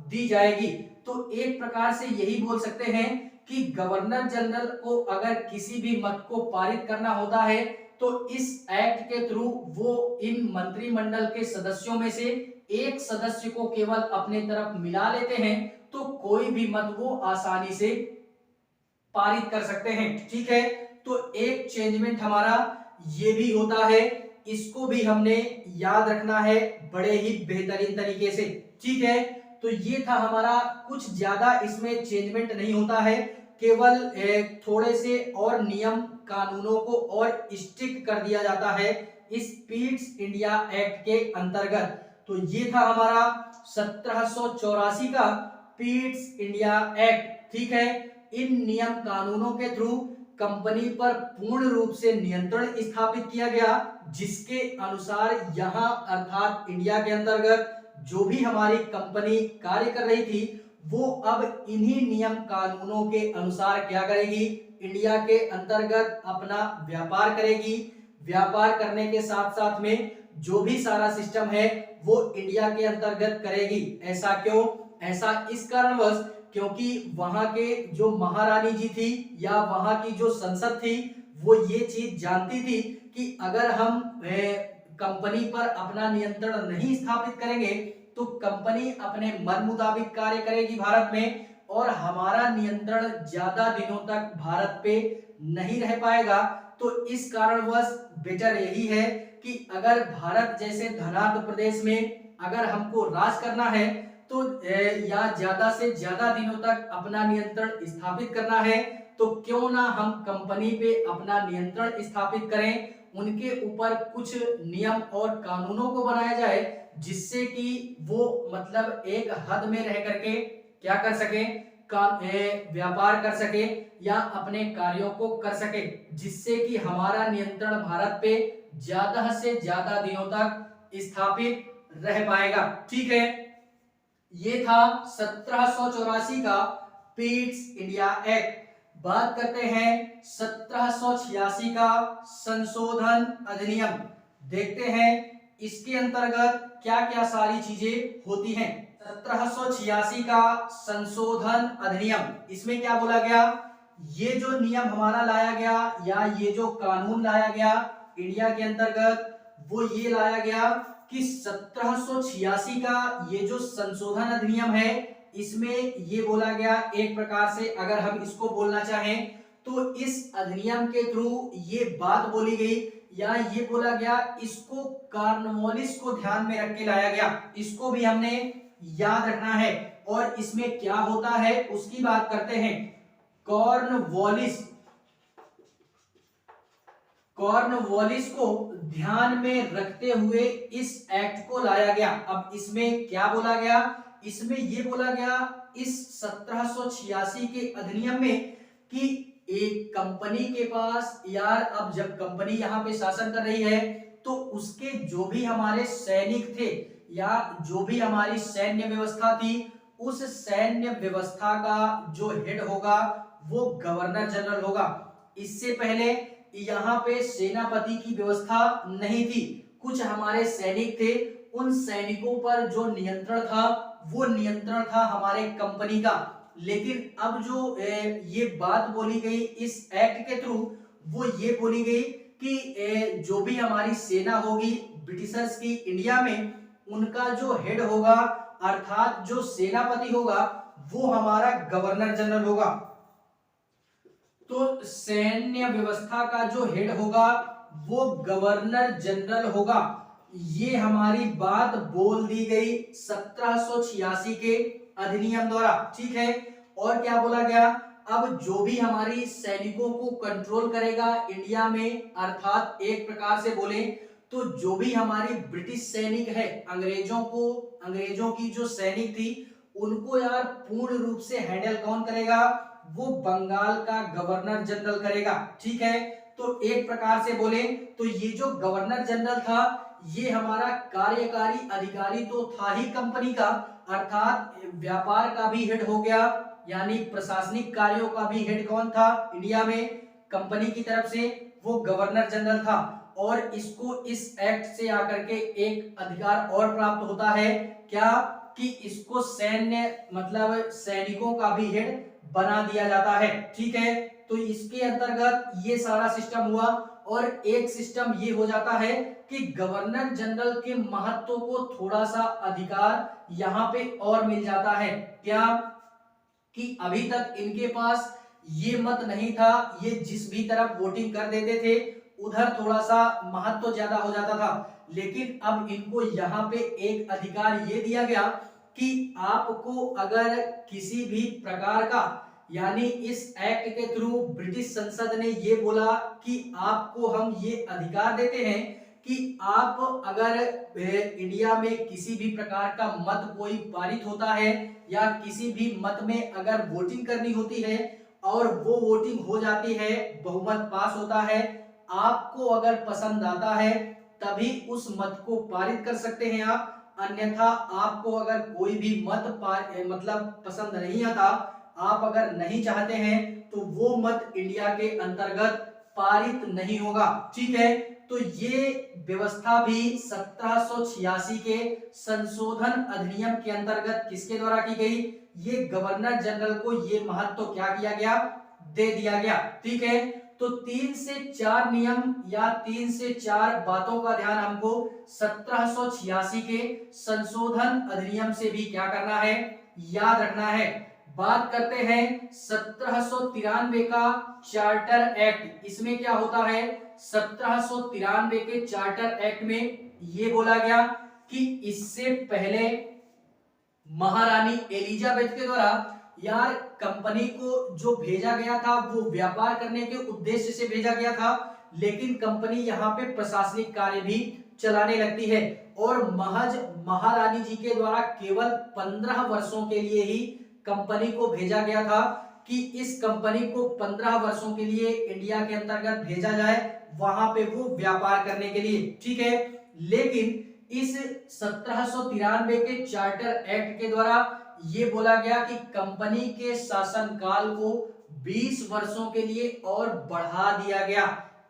दी जाएगी। तो एक प्रकार से यही बोल सकते हैं कि गवर्नर जनरल को अगर किसी भी मत को पारित करना होता है तो इस एक्ट के थ्रू वो इन मंत्रिमंडल के सदस्यों में से एक सदस्य को केवल अपने तरफ मिला लेते हैं, तो कोई भी मत वो आसानी से पारित कर सकते हैं। ठीक है, तो एक चेंजमेंट हमारा ये भी होता है, इसको भी हमने याद रखना है बड़े ही बेहतरीन तरीके से। ठीक है, तो ये था हमारा, कुछ ज्यादा इसमें चेंजमेंट नहीं होता है, केवल थोड़े से और नियम कानूनों को और स्ट्रिक्ट कर दिया जाता है इस पीट्स इंडिया एक्ट के अंतर्गत। तो ये था हमारा 1784 का पीट्स इंडिया एक्ट। ठीक है, इन नियम कानूनों के थ्रू कंपनी पर पूर्ण रूप से नियंत्रण स्थापित किया गया, जिसके अनुसार यहाँ अर्थात इंडिया के अंतर्गत जो भी हमारी कंपनी कार्य कर रही थी वो अब इन्हीं नियम कानूनों के अनुसार क्या करेगी, इंडिया के अंतर्गत अपना व्यापार करेगी। व्यापार करने के साथ साथ में जो भी सारा सिस्टम है वो इंडिया के अंतर्गत करेगी। ऐसा क्यों? ऐसा इस कारणवश क्योंकि वहां के जो महारानी जी थी या वहां की जो संसद थी वो ये चीज जानती थी कि अगर हम कंपनी पर अपना नियंत्रण नहीं स्थापित करेंगे तो कंपनी अपने मन मुताबिक कार्य करेगी भारत में, और हमारा नियंत्रण ज्यादा दिनों तक भारत पे नहीं रह पाएगा। तो इस कारणवश बेटर यही है कि अगर भारत जैसे धनाढ्य प्रदेश में अगर हमको राज करना है तो या ज्यादा से ज्यादा दिनों तक अपना नियंत्रण स्थापित करना है, तो क्यों ना हम कंपनी पे अपना नियंत्रण स्थापित करें, उनके ऊपर कुछ नियम और कानूनों को बनाया जाए जिससे कि वो मतलब एक हद में रह करके क्या कर सके, व्यापार कर सके या अपने कार्यों को कर सके, जिससे कि हमारा नियंत्रण भारत पे ज्यादा से ज्यादा दिनों तक स्थापित रह पाएगा। ठीक है, ये था 1784 का पीट्स इंडिया एक्ट। बात करते हैं 1786 का संशोधन अधिनियम। देखते हैं इसके अंतर्गत क्या क्या सारी चीजें होती हैं। 1786 का संशोधन अधिनियम, इसमें क्या बोला गया, ये जो नियम हमारा लाया गया या ये जो कानून लाया गया इंडिया के अंतर्गत वो ये लाया गया कि 1786 का ये जो संशोधन अधिनियम है इसमें ये बोला गया, एक प्रकार से अगर हम इसको बोलना चाहें तो इस अधिनियम के थ्रू ये बात बोली गई या ये बोला गया, इसको कॉर्नवालिस को ध्यान में रख के लाया गया। इसको भी हमने याद रखना है और इसमें क्या होता है उसकी बात करते हैं। कॉर्नवालिस को ध्यान में रखते हुए इस एक्ट को लाया गया। अब इसमें क्या बोला गया, इसमें ये बोला गया इस 1786 के अधिनियम में कि एक कंपनी के पास यार, अब जब कंपनी यहाँ पे शासन कर रही है तो उसके जो भी हमारे सैनिक थे या जो भी हमारी सैन्य व्यवस्था थी, उस सैन्य व्यवस्था का जो हेड होगा वो गवर्नर जनरल होगा। इससे पहले यहाँ पे सेनापति की व्यवस्था नहीं थी, कुछ हमारे सैनिक थे, उन सैनिकों पर जो नियंत्रण था वो नियंत्रण था हमारे कंपनी का। लेकिन अब जो ये बात बोली गई इस एक्ट के थ्रू, वो ये बोली गई कि जो भी हमारी सेना होगी ब्रिटिशर्स की इंडिया में, उनका जो हेड होगा अर्थात जो सेनापति होगा वो हमारा गवर्नर जनरल होगा। तो सैन्य व्यवस्था का जो हेड होगा वो गवर्नर जनरल होगा। ये हमारी बात बोल दी गई 1786 के अधिनियम द्वारा, ठीक है। और क्या बोला गया, अब जो भी हमारी सैनिकों को कंट्रोल करेगा इंडिया में, अर्थात एक प्रकार से बोले तो जो भी हमारी ब्रिटिश सैनिक है, अंग्रेजों की जो सैनिक थी उनको यार पूर्ण रूप से हैंडल कौन करेगा, वो बंगाल का गवर्नर जनरल करेगा, ठीक है। तो एक प्रकार से बोले तो ये जो गवर्नर जनरल था ये हमारा कार्यकारी अधिकारी तो था ही कंपनी का, अर्थात व्यापार का भी हेड हो गया, यानी प्रशासनिक कार्यों का भी हेड कौन था इंडिया में कंपनी की तरफ से, वो गवर्नर जनरल था। और इसको इस एक्ट से आकर के एक अधिकार और प्राप्त होता है, क्या कि इसको सैन्य मतलब सैनिकों का भी हेड बना दिया जाता है, ठीक है। तो इसके अंतर्गत ये सारा सिस्टम हुआ। और एक सिस्टम ये हो जाता है कि गवर्नर जनरल के महत्व को थोड़ा सा अधिकार यहाँ पे और मिल जाता है, क्या कि अभी तक इनके पास ये मत नहीं था, ये जिस भी तरफ वोटिंग कर देते थे उधर थोड़ा सा महत्व ज्यादा हो जाता था। लेकिन अब इनको यहाँ पे एक अधिकार ये दिया गया कि आपको अगर किसी भी प्रकार का, यानी इस एक्ट के थ्रू ब्रिटिश संसद ने ये बोला कि आपको हम ये अधिकार देते हैं कि आप अगर इंडिया में किसी भी प्रकार का मत कोई पारित होता है या किसी भी मत में अगर वोटिंग करनी होती है और वो वोटिंग हो जाती है, बहुमत पास होता है, आपको अगर पसंद आता है तभी उस मत को पारित कर सकते हैं आप, अन्यथा आपको अगर कोई भी मत मतलब पसंद नहीं आता, आप अगर नहीं चाहते हैं तो वो मत इंडिया के अंतर्गत पारित नहीं होगा, ठीक है। तो ये व्यवस्था भी 1786 के संशोधन अधिनियम के अंतर्गत किसके द्वारा की गई, ये गवर्नर जनरल को ये महत्व क्या किया गया, दे दिया गया, ठीक है। तो 3 से 4 नियम या 3 से 4 बातों का ध्यान हमको 1786 के संशोधन अधिनियम से भी क्या करना है, याद रखना है। बात करते हैं 1793 का चार्टर एक्ट। इसमें क्या होता है, 1793 के चार्टर एक्ट में ये बोला गया कि इससे पहले महारानी एलिजाबेथ के द्वारा यार कंपनी को जो भेजा गया था वो व्यापार करने के उद्देश्य से भेजा गया था, लेकिन कंपनी यहाँ पे प्रशासनिक कार्य भी चलाने लगती है और महज महारानी जी के द्वारा केवल 15 वर्षों के लिए ही कंपनी को भेजा गया था कि इस कंपनी को 15 वर्षों के लिए इंडिया के अंतर्गत भेजा जाए वहां पे वो व्यापार करने के लिए, ठीक है। लेकिन इस 1793 के चार्टर एक्ट के द्वारा ये बोला गया कि कंपनी के शासनकाल को 20 वर्षों के लिए और बढ़ा दिया गया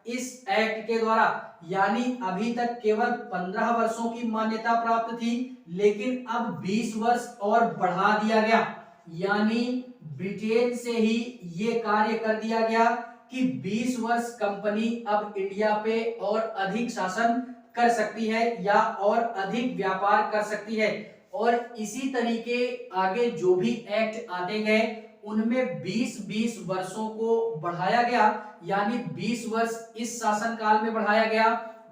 इस एक्ट के द्वारा, यानी अभी तक केवल 15 वर्षों की मान्यता प्राप्त थी, लेकिन अब 20 वर्ष और बढ़ा दिया गया, यानी ब्रिटेन से ही ये कार्य कर दिया गया कि 20 वर्ष कंपनी अब इंडिया पे और अधिक शासन कर सकती है या और अधिक व्यापार कर सकती है। और इसी तरीके आगे जो भी एक्ट आते गए उनमें 20-20 वर्षों को बढ़ाया गया, यानी 20 वर्ष इस शासन काल में बढ़ाया गया,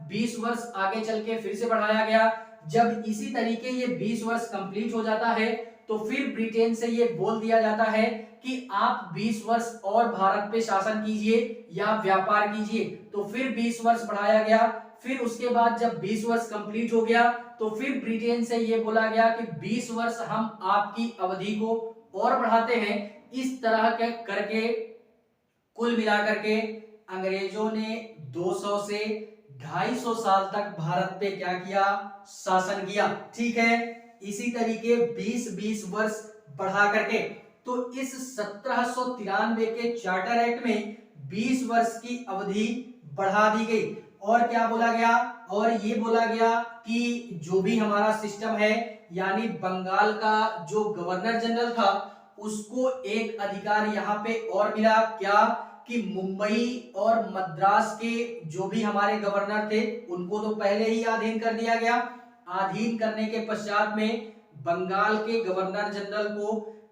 20 वर्ष आगे चल के फिर से बढ़ाया गया। जब इसी तरीके ये 20 वर्ष कंप्लीट हो जाता है तो फिर ब्रिटेन से ये बोल दिया जाता है कि आप 20 वर्ष और भारत पे शासन कीजिए या व्यापार कीजिए। तो फिर 20 वर्ष बढ़ाया गया। फिर उसके बाद जब 20 वर्ष कंप्लीट हो गया तो फिर ब्रिटेन से ये बोला गया कि 20 वर्ष हम आपकी अवधि को और बढ़ाते हैं। इस तरह के करके कुल मिलाकर के अंग्रेजों ने 200 से 250 साल तक भारत पे क्या किया, शासन किया। ठीक है, इसी तरीके 20-20 वर्ष बढ़ा करके तो इस 1793 के चार्टर एक्ट में 20 वर्ष की अवधि बढ़ा दी गई। और क्या बोला गया, और ये बोला गया कि जो भी हमारा सिस्टम है यानी बंगाल का जो गवर्नर जनरल था उसको एक अधिकार यहाँ पे और मिला, क्या कि मुंबई और मद्रास के जो भी हमारे गवर्नर थे उनको तो पहले ही अधीन कर दिया गया। अधीन करने के पश्चात में बंगाल के गवर्नर जनरल को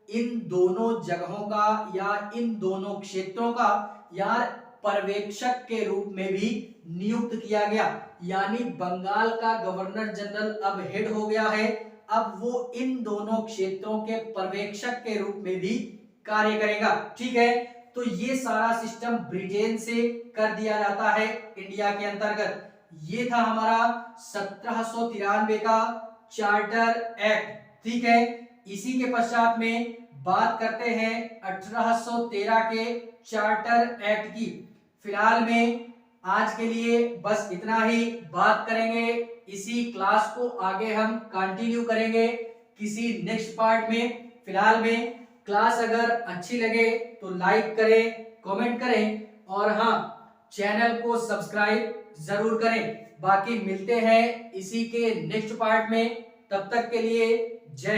इन दोनों जगहों का या इन दोनों क्षेत्रों का यार पर्यवेक्षक के रूप में भी नियुक्त किया गया। यानी बंगाल का गवर्नर जनरल अब हेड हो गया है, अब वो इन दोनों क्षेत्रों के पर्यवेक्षक के रूप में भी कार्य करेगा। ठीक है, तो ये सारा सिस्टम ब्रिटेन से कर दिया जाता है इंडिया के अंतर्गत। ये था हमारा 1793 का चार्टर एक्ट। ठीक है, इसी के पश्चात में बात करते हैं 1813 के चार्टर एक्ट की। फिलहाल में आज के लिए बस इतना ही बात करेंगे। इसी क्लास को आगे हम कंटिन्यू करेंगे किसी नेक्स्ट पार्ट में। फिलहाल में क्लास अगर अच्छी लगे तो लाइक करें, कमेंट करें और हाँ, चैनल को सब्सक्राइब जरूर करें। बाकी मिलते हैं इसी के नेक्स्ट पार्ट में, तब तक के लिए जय।